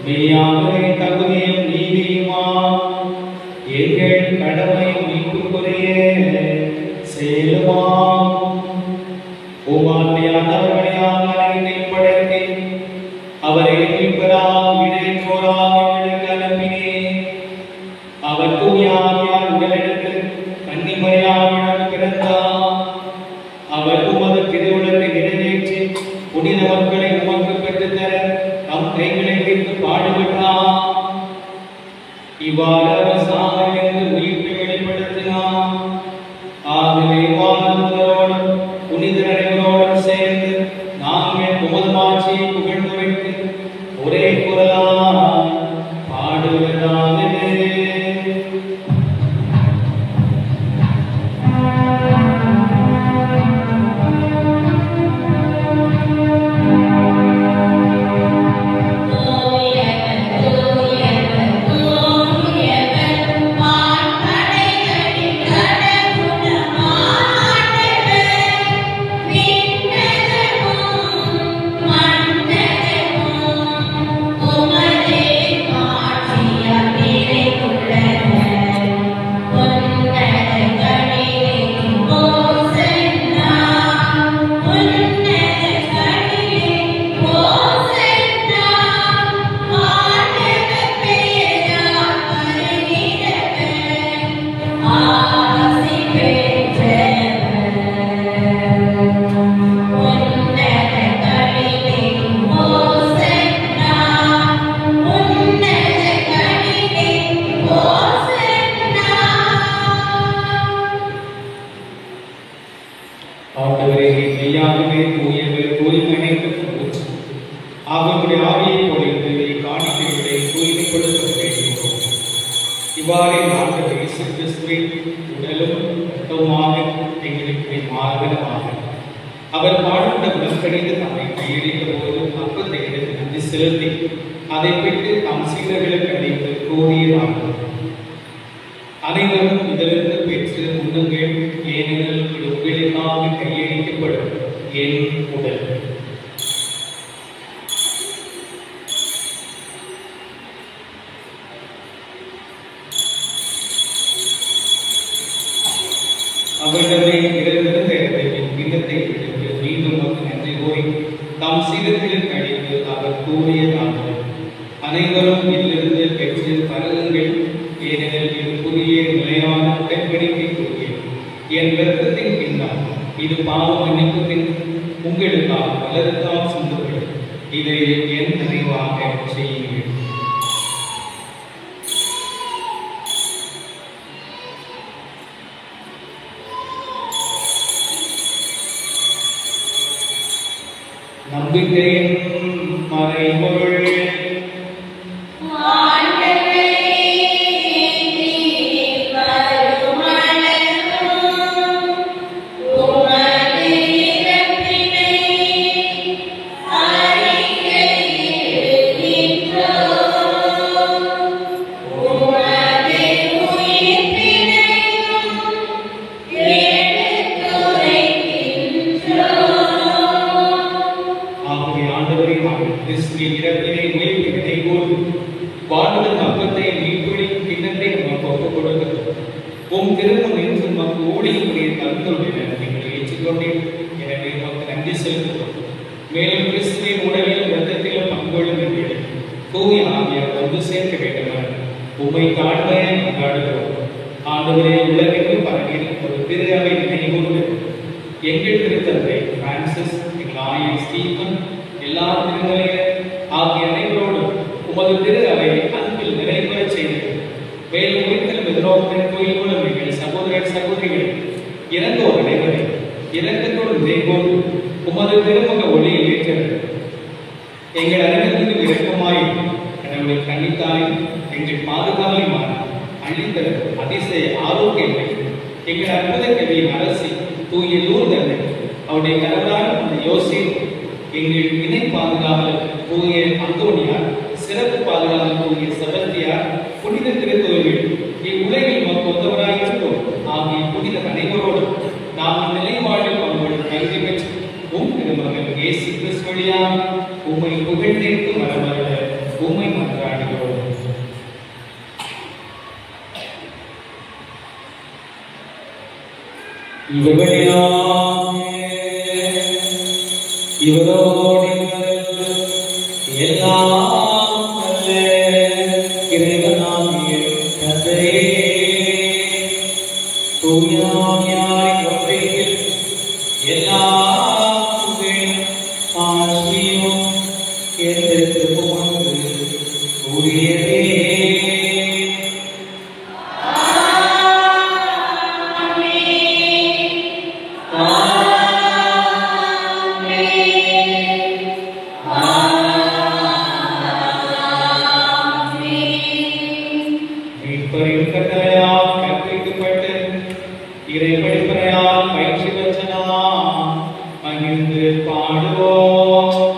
மெய்யாகவே தகுதியும் நீதியுமா எங்கள் கடமையும் செயலுமாம். உமாண்டியானவர்களையால் அனைத்தை படைத்தேன். அவரை மீட்பராம் இணைத்தோராம் எங்களுக்கு அனுப்பினேன். அவர் தூயாவியார் உடலெடுத்து கன்னிமரியாவிடம் பிறந்தார். அவர் உமது திருவுளத்தை நிறைவேற்றி புனித மக்களை உமக்கு பெற்றுத்தர நம் கைகளை வைத்து பாடுபட்டார். இவ்வாறு அவர் சாவிலிருந்து உயிர்ப்பை வெளிப்படுத்தினார். ஆகவே வானதூதரோடும் புனிதர் அனைவரோடும் சேர்ந்து நாங்கள் உமது மாட்சியை புகழ்ந்துரைத்து ஒரே குரலால் பாடுவதாவது. அவருடைய ஆவியை பொழிந்து காணிக்கைகளை தூய்மைப்படுத்த வேண்டும். இவ்வாறே ஆண்டவர் இயேசு கிறிஸ்துவின் உடலும் இரத்தமுமாக எங்களுக்கு மார்க்கமாக அவர் பாடுபட்ட உடன்படிந்து தம்மை கையெழுத்த போது அப்பத்தை எடுத்து நன்றி செலுத்தி அதை பெற்று தம் சீடர்களுக்கு அளித்து கூறியதாகும். அனைவரும் இதிலிருந்து பெற்று உண்ணுங்கள், ஏனெனில் இது உங்களுக்காக கையளிக்கப்படும் என் உடல். அவர்களை இறந்திருந்த இடத்தில் பின்னத்தை எடுத்து மீண்டும் வந்து நன்றி கூறி தாம் சீடர்களுக்கு அளித்து அவர் கூறியதாக, அனைவரும் இதிலிருந்து பெற்று பருகுங்கள், ஏனெனில் இது புதிய நிலையான உடன்படிக்கைக்குரிய என் இரத்தத்தின் பின்னால் இது பாவ மன்னிப்புக்கு உங்களுக்காக பலருக்காக சிந்துங்கள். இதை என் நினைவாக செய்யுங்கள். நம்பிக்கையின் மறைபொருள். மேலும் கிறிஸ்துவின் உடலில் இரத்தத்திலும் பங்கொள்ளும் என்று தூய ஆவியார் வந்து சேர்க்க வேண்டும். உம்மை தாழ்மையை கொண்டாடுகிறோம். ஆண்டவரே, உலகெங்கும் பரவியிருக்கும் ஒரு திரு அவை நினைவுண்டு எங்கள் திருத்தந்தை பிரான்சிஸ், எங்கள் ஆயர் ஸ்டீபன், எல்லா திருநிலையர் ஆகிய அனைவரோடும் உமது திரு அவை அன்பில் நிறைவேற செய்தது. மேலும் உயிர்த்தல் எதிரோப்பின் கோயில் மூலம் எங்கள் சகோதரர் சகோதரிகள் இறந்தோர் அனைவரை இரக்கத்தோடு தேவோடு உமது திருமுக ஒளியில் ஏற்றது. எங்கள் அனைவருக்கும் இரக்கமாய் கடவுளை கண்ணித்தாய் எங்கள் பாதுகாவலையுமான அள்ளித்தரும் அதிசய ஆரோக்கியத்தை எங்கள் அற்புத கவியின் அரசி தூய லூர்தனை அவருடைய கணவரான அந்த யோசேப்பு, எங்கள் இணை பாதுகாவலர் தூய அந்தோனியார், சிறப்பு பாதுகாவலர் தூய செபஸ்தியார், புனித திருத்தொழில்கள் இவ்வுலகில் நமக்கு உதவராயிருந்தோம் ஆகிய புனித அனைவரோடும் நாம் நிலைவாழ்வில் அவர்களுக்கு கல்வி பெற்று திருமகன் இயேசு கிறிஸ்து வழியாக உம்மை புகழ்ந்தேற்கு வரவல்ல உம்மை மன்றாடுகிறோம். இவர் வழியாக இவரோடு எல்லாம் அல்ல இறைவனாகிய தந்தையே, தூயாவியாரின் ஒன்றையில் எல்லா புகழும் ஆட்சியும் என்றென்றும் உமக்கு உரியதே. இறைவழிப்பறையால் பயிற்சி பெற்ற நாம் மகிழ்ந்து பாடுவோம்.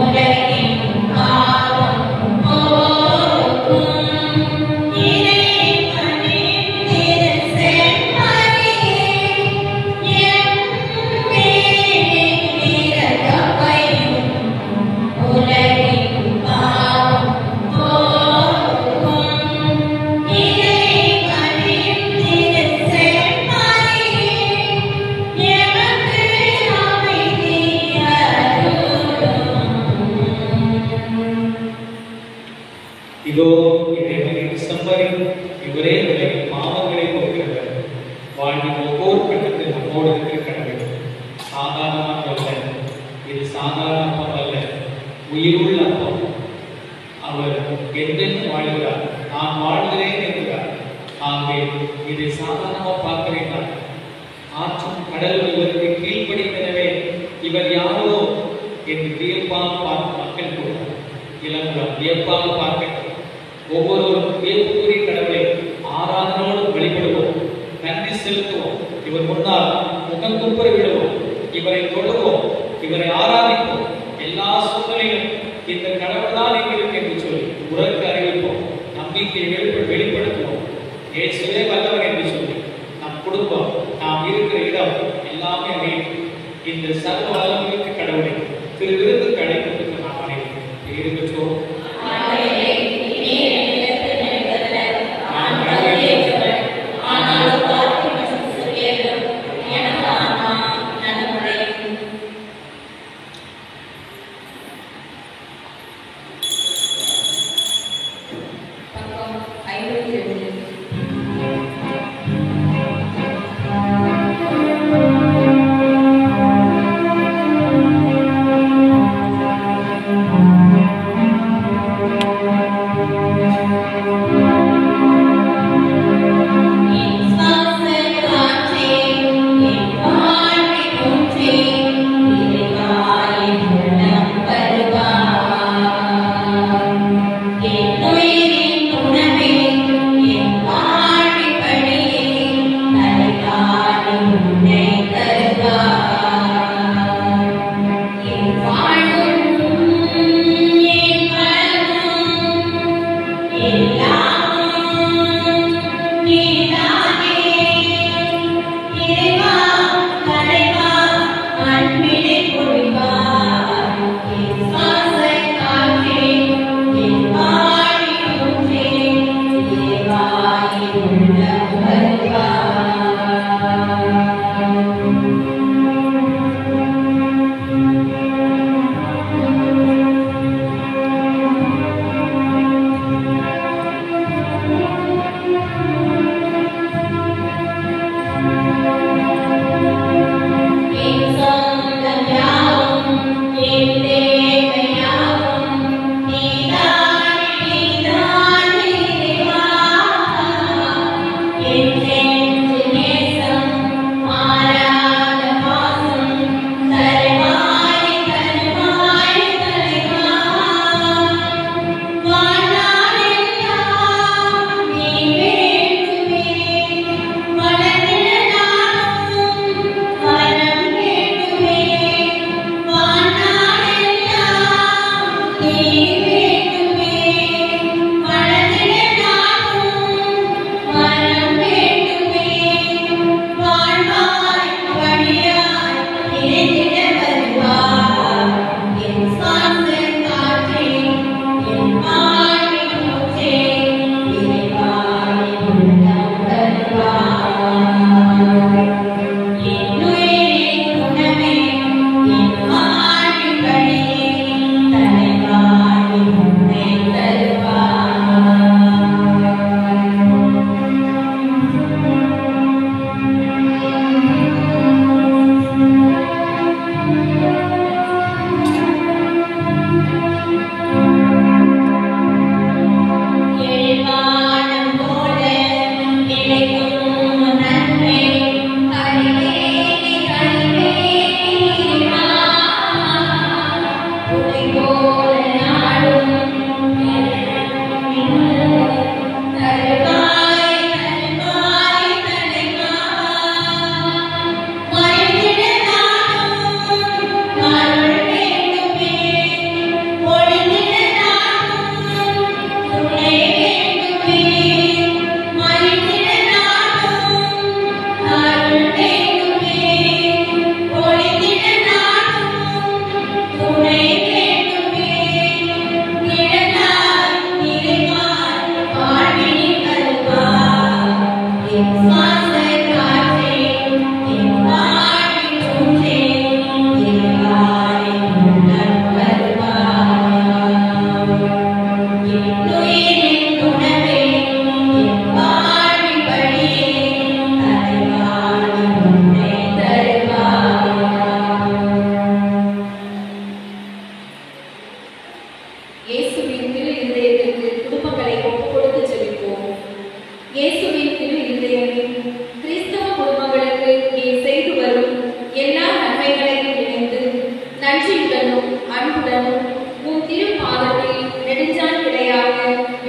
Okay. இதோ இறைவனின் செம்மறி, இவரே உடைய பாவங்களை போக்குகிறவர். வாழ்வின் ஒவ்வொரு கட்டத்தில் நம்மோடு இருக்கிறவர். சாதாரணமாக அல்ல, இது சாதாரண அப்பம் அல்ல, உயிருள்ள அப்பம். அவர் என்றென்றும் வாழ்கிறார், நான் வாழ்கிறேன் என்கிறார். ஆகவே இதை சாதாரணமாக பார்க்க வேண்டாம். ஆற்றும் கடல் இவருக்கு கீழ்ப்படிந்தனவே இவர் யாரோ என்று வியப்பாக பார்க்கும் மக்கள் கூட இளங்குளம் வியப்பாக பார்க்கட்டும். ஒவ்வொருவரும் வியப்புக்குரிய கடவுளை ஆராதனோடு வழிபடுவோம், நன்றி செலுத்துவோம், இவர் முன்னால் முகம் குப்புற விடுவோம், இவரை தொழுவோம், இவரை ஆராதிப்போம். எல்லா சூழ்நிலையும் இந்த கடவுள் தான் எங்களுக்கு என்று சொல்லி உறக்க அறிவிப்போம், நம்பிக்கையை வெளிப்படுத்துவோம். இயேசுவே வல்லவர் என்று சொல்லி நம் குடும்பம், நாம் இருக்கிற இடம் எல்லாமே அமையும். இந்த சர்வ வல்லமைக்கு கடவுளை திரு விருந்துக்கு அழைப்பதற்கு நாம் அனைவரும் இருக்கச்சோம். Thank you.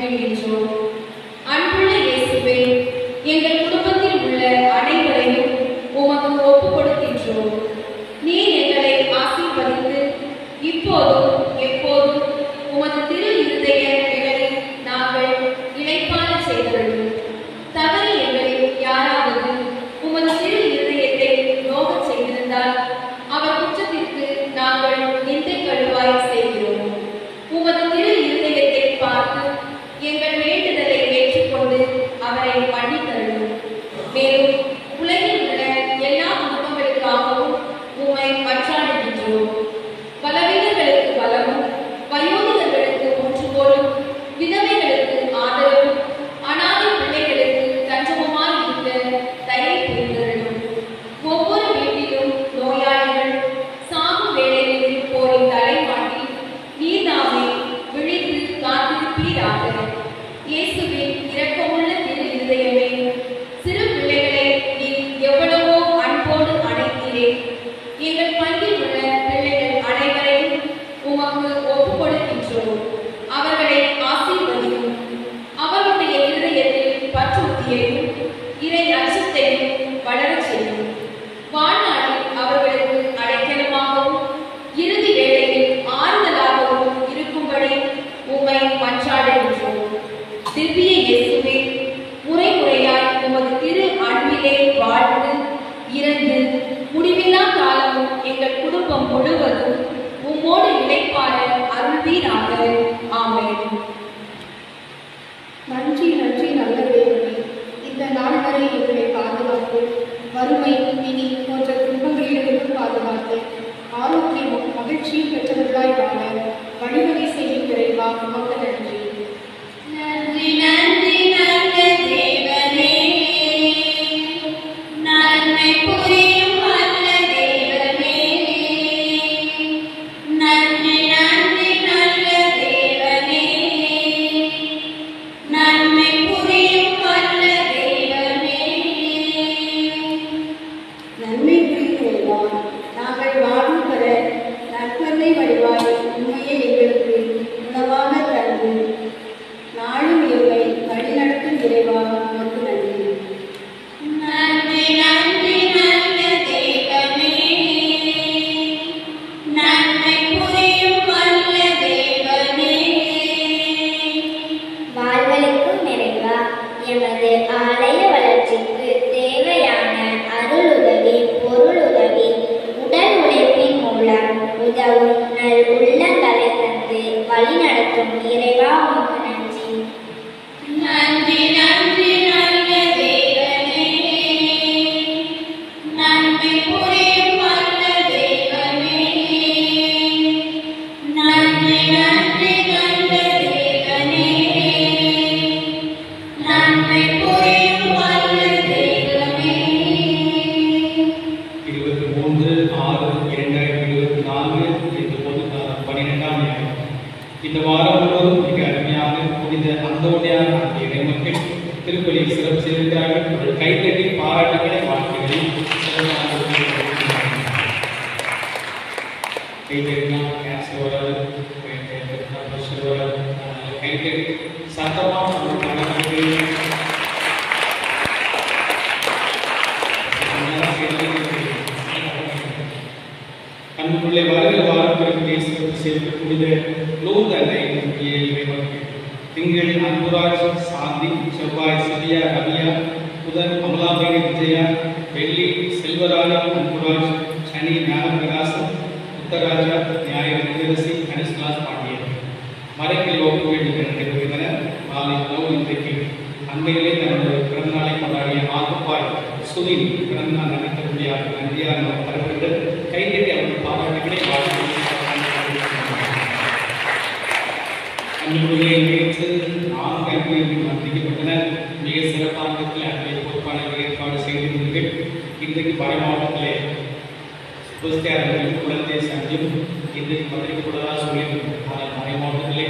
மகிழ்கின்றோம். அன்புள்ள இயேசுவே, எங்கள் குடும்பத்தில் உள்ள அனைவரையும் உமக்கு ஒப்புக் கொடுக்கின்றோம். நீர் எங்களை ஆசீர்வதித்து இப்போதும் எப்போதும் உமது திரு இருதய நிழலில் நாங்கள் இளைப்பாற செய்தருளும். தவறி எங்களில் யாராவது உமது திரு இருதயத்தை நோகச் செய்திருந்தால் அவர் குற்றத்திற்கு நாங்கள் நிந்தை கழுவாய் செய்கிறோம். உமது திரு இருதயத்தை பார்த்து எங்கள் வேண்டுதலை ஏற்றுக்கொண்டு அவரை மன்னித்தருளும். மேலும் உலகில் உள்ள எல்லா குடும்பங்களுக்காகவும் உம்மை மன்றாடுகின்றோம். பலவீனர்களுக்கு பலமும், வயோதிகர்களுக்கு ஒன்றுபோலும், விதவைகளுக்கு ஆதரவும், அனாதை பிள்ளைகளுக்கு தஞ்சமுமாய் இருக்க தயை புரிந்தருளும். ஒவ்வொரு வீட்டிலும் நோயாளிகள் சாகும் வேளையில் இருப்போரின் தலைமாட்டி நீர்தாமே விழித்து காத்திருப்பீராக. இயேசுவின் இரக்கமுள்ள திரு இருதயமே, சிறு பிள்ளைகளை நீர் எவ்வளவோ அன்போடு அணைத்தீரே. எங்கள் பங்கில் உள்ள பிள்ளைகள் அனைவரையும் உமக்கு ஒப்புக் கொடுக்கின்றோம். அவர்களை ஆசீர்வதியும். அவருடைய இருதயத்தில் பற்றுறுதியையும் இறை அச்சத்தையும் வளரச் செய்யும். வாழ்நாளில் அவர்களுக்கு அடைக்கலமாகவும் இறுதி வேளையில் ஆறுதலாகவும் இருக்கும்படி உம்மை மன்றாடுகின்றோம். திவ்ய இயேசுவே, முறை முறையாய் உமது திரு அன்பிலே வாழ்ந்து இறந்து முடிவில்லா காலமும் எங்கள் குடும்பம் முழுவதும் உம்மோடு இளைப்பாற அருள்வீராக. ஆமென். நன்றி நன்றி நல்ல தேவனே, இந்த நாள் வரை எங்களை பாதுகாத்து வறுமை இனி போன்ற துன்பங்களிலிருந்து பாதுகாத்து ஆரோக்கியமும் மகிழ்ச்சியும் பெற்றவர்களாய் வாழ வழிவகை செய்யும் இறைவா, உமக்கு நன்றி. நன்றி நன்றி நல்ல தேவனே, நன்மை புரியும் நல்ல தேவனே. நன்றி நன்றி நல்ல தேவனே, நன்மை புரியும் நல்ல தேவனே. நன்மை புரிகிறவா, நாங்கள் வாழ்வு பெற நற்கருணை வடிவாய் உண்மையை எங்களுக்கு உணவாக தந்து நாளும் எங்களை வழிநடத்தும் இறைவா, உமக்கு நன்றி. நன்றி நன்றி நல்ல தேவனே, நன்மை புரியும் நல்ல தேவனே. வாழ்வளிக்கும் நிறைவா, எமது ஆலய வளர்ச்சிக்கு தேவையான அருளுதவி, பொருளுதவி, உடல் உழைப்பின் மூலம் உதவும் நல் உள்ளங்களை தந்து வழிநடத்தும் இறைவா, உமக்கு நன்றி. நன்றி நன்றி நல்ல தேவனே, நன்மை புரியும் நல்ல தேவனே. நன்றி நன்றி நல்ல தேவனே, நன்மை புரியும் நல்ல தேவனே. 23/6/2024 இன்று பொதுக்காலம் 12ஆம் நாள். இந்த வாரம் முழுவதும் மிக அருமையாக புனித அந்தோனியார் ஆகிய இறைமக்கள் திருப்பலியில் சிறப்பு செய்திருக்கிறார்கள். அவர்கள் கைத்தட்டி பாராட்டுகளை வாழ்த்துக்களை கைத்தட்டினால் கேன்சர் வராது, ப்ரெஷர் வராது. கைத்தட்டி சத்தமாக அவர்கள் அன்புள்ள வருகிற வாரத்திற்கு சிறப்பு செய்து புனித லூர்தனை திங்கள் அன்புராஜ், சாந்தி, செவ்வாய் சிவியா ரவியா, புதன் அமலாபேணி விஜயா, வெள்ளி செல்வராஜா அன்புராஜ், சனி ஞானபிரகாசம், உத்தராஜா ஞாயிறு நிகரசி, கனிஷ்லாஸ் பாண்டியன் மறைக்கில் ஒப்பு வேண்டிகள் நடைபெறுகின்றன. மாலை உணவு இன்றைக்கு அன்றையிலே தன்னுடைய பிறந்தநாளை கொண்டாடிய ஆகுப்பாய் சுனில் பிறந்தநாள் நினைக்க முடியாத நன்றியாக நாம் தரப்படுகிறது. கைதட்டி அவர்கள் பாராட்டுகளை அன்புடைய நேற்று 4 அன்புகள் அறிவிக்கப்பட்டன. மிக சிறப்பான அன்பை பொறுப்பான ஏற்பாடு செய்திருந்தீர்கள். இன்றைக்கு வட மாவட்டத்திலே புஸ்தியாளர்கள் குழந்தை சங்கம் இன்றைக்கு மதிக்கப்பட்டதாக சொல்லியிருக்கிறோம். ஆனால் மறை மாவட்டத்திலே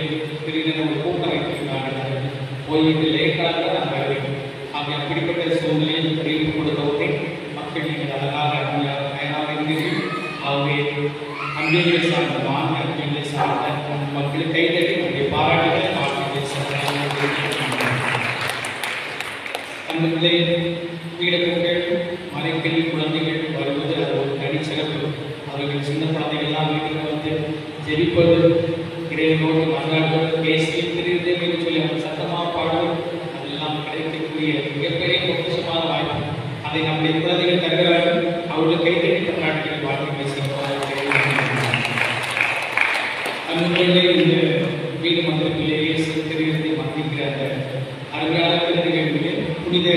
பிரிவு நம்ம கூட்டம் வைத்திருக்கிறார்கள். போயிட்டு லேட்டாக நாம் வரவேண்டும். ஆக அப்படிப்பட்ட சூழ்நிலையை அறிவிப்பு கொடுத்தவரை மக்கள் நீங்கள் அழகாக தயாராக இருந்தீர்கள். ஆகவே அன்பியலை சார்ந்த அன்பியலை சார்ந்த மக்கள் கைதட்டி நம்முடைய பாராட்டுகளை வாழ்க்கை அன்புகளே, வீடுகள் மறைக்கல் குழந்தைகள் வருவது அது ஒரு தனி சிறப்பு. அவர்கள் சின்ன குழந்தைகள்லாம் வீட்டுக்கு வந்து ஜெபிப்பது, இறைவனோடு மன்றாடுவது, பேசி தெரியுது என்று சொல்லி அவங்க சத்தமாக பாடுவது, அதெல்லாம் கிடைக்கக்கூடிய மிகப்பெரிய பொக்கிஷமான வாய்ப்பு. அதை நம்முடைய குழந்தைகள் தருகிறார்கள். அவர்கள் கைத்தறி தமிழ்நாட்டில் வாழ்க்கை பேசுகிறார்கள். அன்புகளே, இந்த வீடு மந்திரத்திலேயே சிறுத்தை மந்திரிக்கிற அந்த அருமையான குழந்தைகளுக்கு புனித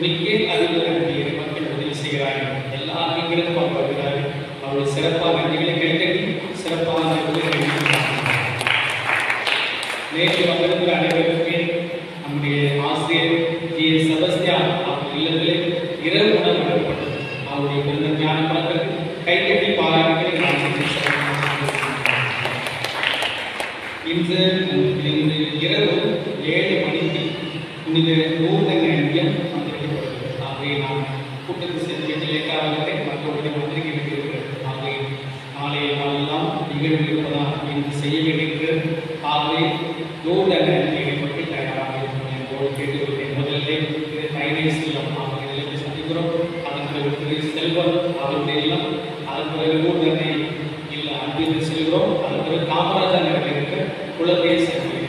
மிக்கேல் அலுவலகத்திய மக்கள் உதவி செய்கிறார்கள். எல்லா ஆண்களுக்கும் அவர் வருகிறார்கள். அவர்கள் சிறப்பாக நன்றிகளை கைத்தறி சிறப்பான நேற்று வந்திருக்கிற அனைவருக்குமே நம்முடைய ஆசிரியர் ஜி எஸ் செபஸ்தியான் அவர்கள் இல்லத்திலே இரவு உணவு வழங்கப்பட்டது. அவருடைய பிறந்த ஞான மக்கள் கைத்தட்டி பாராட்டுகளை இன்று இரவு 7 மணிக்கு புனித நூதன ஐயம் வந்திருக்கப்படுகிறது. ஆகவே நான் கூட்டத்தில் சென்று லேட்டாக மக்களுடைய மந்திரிக்க வேண்டியிருக்கிறது. ஆகவே நாளைய நாளெல்லாம் நிகழ்வு இருப்பதால் இன்று செய்ய வேண்டியிருக்கிறது. ஆகவே நூதன ஐயை பற்றி தயாராக இருக்கும் என்போடு கேட்டுக்கொள்கிறேன். முதலிலே கைதை செல்லம் அவர்களை சந்திக்கிறோம். அதன் பிறகு செல்வம் அவருடைய இல்லம், அதன் பிறகு நூதனை இல்லை அன்பிற்கு செல்கிறோம். அதன் பிறகு காமராஜர் நகரில் இருக்கிற குழந்தையை செல்கிறேன்.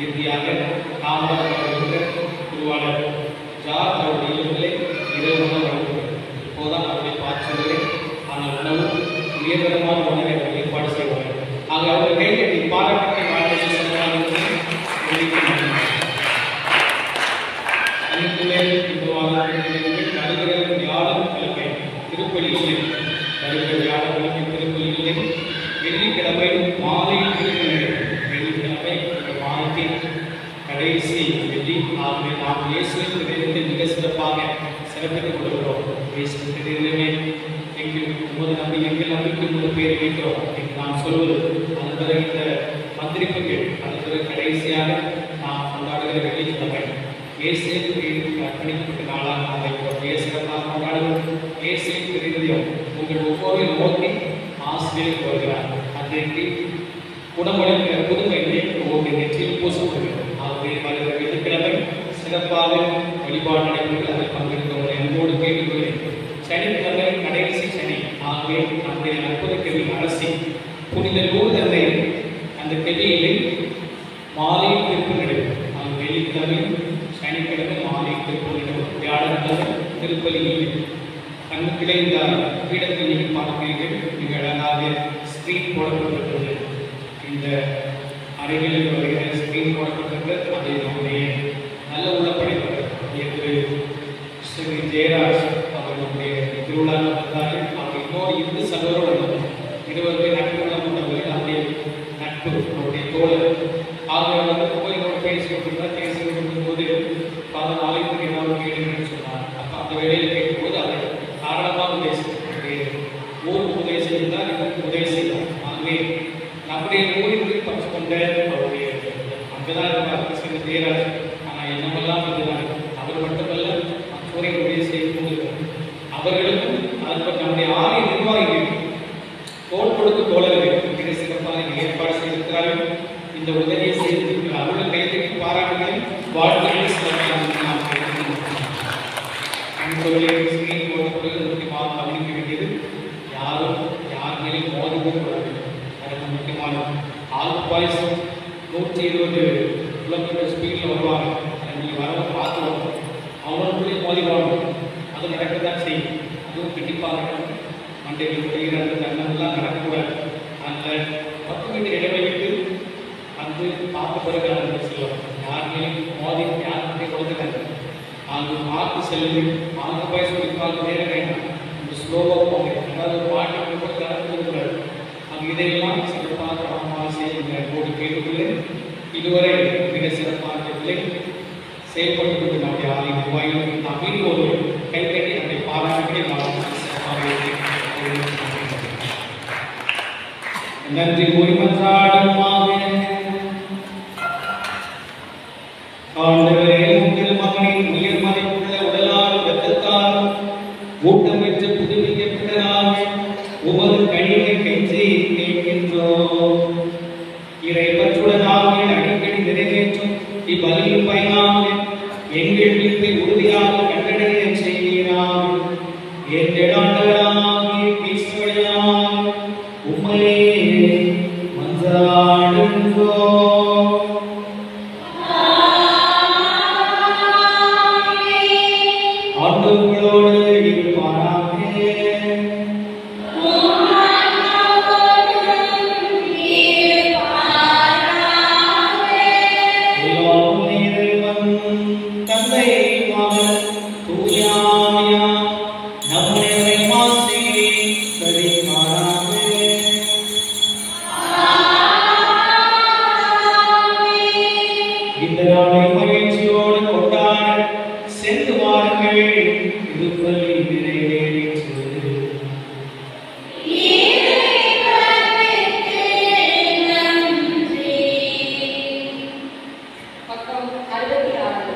இறுதியாக காமராஜர் திருவாளர் ஜார் அவருடைய இல்லங்களை இரவு உணவு வழங்குகிறது. இப்போதான் அவர்களை பார்த்து சொல்கிறேன். ஆனால் உணவு உயர்தரமான உணவை அவர்கள் ஏற்பாடு செய்வார்கள். ஆக அவர்கள் கைகட்டி பாராட்டத்தை வாழ்க்கை வருகிற வியாழன் கிழமை திருப்பலியிலே வருகிற வியாழன் கிழமை திருப்பலியிலே வெள்ளிக்கிழமை மாலை வெள்ளிக்கிழமை இந்த மாதத்தின் கடைசி வெள்ளி. ஆகவே நாம் இயேசுவின் திரையிலே மிக சிறப்பாக சிறப்பித்துக் கொள்கிறோம். இயேசுவின் திரையிலே உமது நம்பி எங்கள் நம்பிக்கை உங்கள் பேரை வைக்கிறோம் என்று நாம் சொல்வது. அதன் பிறகு இந்த மந்திரிப்புகள், அதன் பிறகு கடைசியாக நாம் கொண்டாடுகிற வெள்ளிக்கிழமை இயேசுவின் திரையிற்கு அர்ப்பணிக்கப்பட்ட நாளாக நாம் வைக்கிறோம். மிக சிறப்பாக கொண்டாடுகிறோம். இயேசுவின் திரையிலையும் உங்கள் ஒவ்வொரு நோக்கி ஆசிரியர் வருகிறார். அன்றைக்கு குணமடைந்த புதுமையை ஒவ்வொரு நெற்றியில் பூசப்படுகிறது. ஆகவே வருகிற வெள்ளிக்கிழமை சிறப்பாக வழிபாடு நடைபெறுகிறது. அதில் பங்கெடுக்கிறவர்கள் என்போடு கேட்டுக்கொள்கிறேன். சனிக்கிழமை கடைசி சனி. ஆகவே நம்முடைய அற்புத கவி அரசி புனித நூதனை அந்த கவியிலே மாலை திருப்பு நடைபெறும். அங்கு வெள்ளிக்கிழமை சனிக்கிழமை மாலை திருப்பு நடைபெறும். வியாழக்கிழமை திருப்பலியில் அங்கு கிடைந்த பீடத்தை நீங்கள் பார்க்கிறீர்கள். மிக அழகாக ஸ்கிரீன் போடப்பட்டிருக்கிறது. இந்த அறைகளில் வருகிற ஸ்கிரீன் போடப்பட்டிருக்கிறது. அதை நம்முடைய நல்ல உள்ள படைப்பவர் ஸ்ரீ ஜெயராஜ் அவர்களுடைய திருவிழாவில் வந்தார்கள். அவர் இன்னொரு இந்து சகோதரோடு இருவருடைய நட்பு கொள்ளப்பட்டவர்கள். அவருடைய நட்பு அவருடைய தோழர் ஆகியவர்கள் கோயிலோடு பேசிக்கொண்டிருக்கும் போது பல நாளைக்கு ஏதாவது கேளுங்கன்னு சொன்னார். அப்போ அந்த வேலையில் கேட்கும்போது அதை தாராளமாக ஊருக்கு உதவி செய்தால் இதற்கு உதவி செய்தார். ஆகவே நம்முடைய ஊருக்கு பங்கு கொண்ட அவருடைய அங்கதான் இருப்பார் ஸ்ரீ ஜெயராஜ். ஆனால் என்னமெல்லாம் இதுதான் அவர் மட்டுமல்ல சூரிய உதவி செய்து கொண்டிருக்கிறார். அவர்களுக்கும் அதற்கு நம்முடைய ஆலய நிர்வாகிகள் தோல் கொடுத்து தோழர்கள் மிக சிறப்பாக ஏற்பாடு செய்திருக்கிறார்கள். இந்த உதவியை செய்திருக்கிறார். அவர்கள் கைத்தறி பாராட்டுகள் வாழ்க்கையில் முக்கியமாக கவனிக்க வேண்டியது யாரும் யார் மேலே மோதவும் கூடாது. அதற்கு முக்கியமானது ஆல்ப பாய்ஸ் 120 கிலோமீட்டர் ஸ்பீடில் வருவாங்க. நீங்கள் வரவங்க பார்த்து வரணும். அவங்களுக்குள்ளே மோதி வரணும். அது நடக்கத்தான் செய்யும். அதுவும் கண்டிப்பாக மண்டைகள் குடிகிற அந்த தன்னெல்லாம் நடக்கக்கூடாது. அந்த 10 மீட்டர் இடைவெளிக்கு வந்து பார்த்த பிறகு அந்த செல்லும். யாருமே மோதி யாருமே கொடுத்துட்டாங்க. அங்கு பார்த்து செல்லுது. ஆல்ப பாய்ஸ் குறிப்பாக நேர வேண்டாம். ஸ்லோவாக போங்க. அதாவது ஒரு பாட்டு கூட கலந்துக்கூடாது. அங்கே இதையெல்லாம் சிறப்பாக கவனமாக செய்யுங்க போட்டு கேட்டுக்கொண்டு இதுவரை மிக சிறப்பான செயல்பட்டு கொண்டு நம்முடைய ஆலய நிர்வாகிகள் நாம் மீண்டும் ஒரு கைத்தட்டி நம்முடைய பாராட்டுகளை நன்றி கூறி மன்றாடுமாக. ஆண்டவரே, உங்கள் மகனின் உயிர் மதிப்புள்ள உடலால் இரத்தத்தால் ஊட்டம் பெற்று புதுப்பிக்கப்பட்டதாக உமது கனிவை கைச்சி கேட்கின்றோம். இறைப்பற்றுடனாக அடிக்கடி நிறைவேற்றும் இப்பலியின் பயனாக எங்கள் வீட்டை உறுதியாக கண்டடைய செய்கிறார். எங்கள் ஆண்டவராகிய கிறிஸ்து வழியாக உம்மையே மன்றாடுகிறோம். ஆண்டவரோடு இருப்பாராக. இந்த நாளை மகிழ்ச்சியோடு கொண்டாட சென்று வாருங்கள். திருப்பலி நிறைவேறிற்று. பக்கம் 66.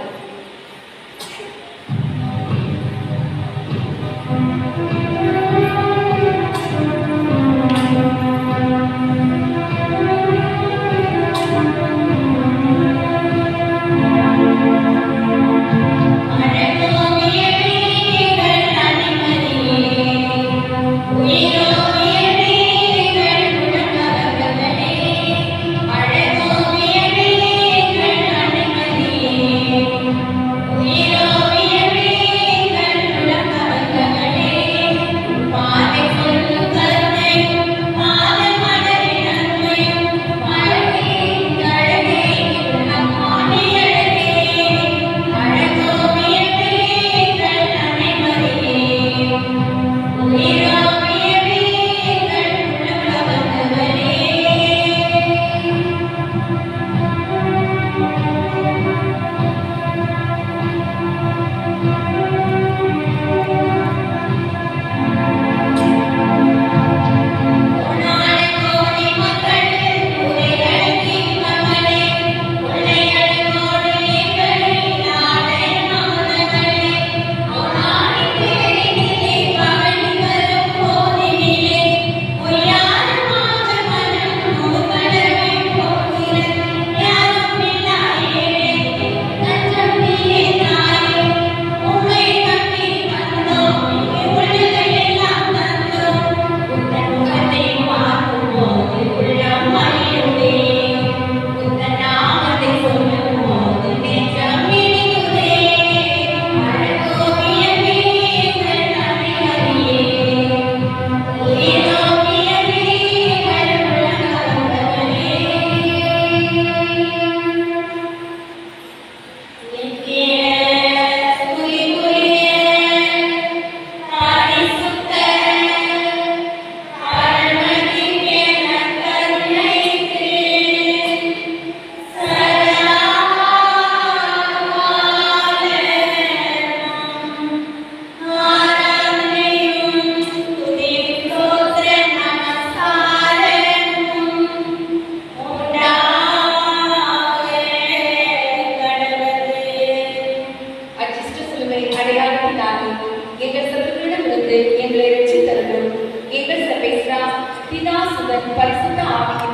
எங்கள் சத்துக்களிடமிருந்து எங்களை ரட்சித்தருளும். எங்கள் சபை பிதா சுதன் பரிசுத்த ஆவியின்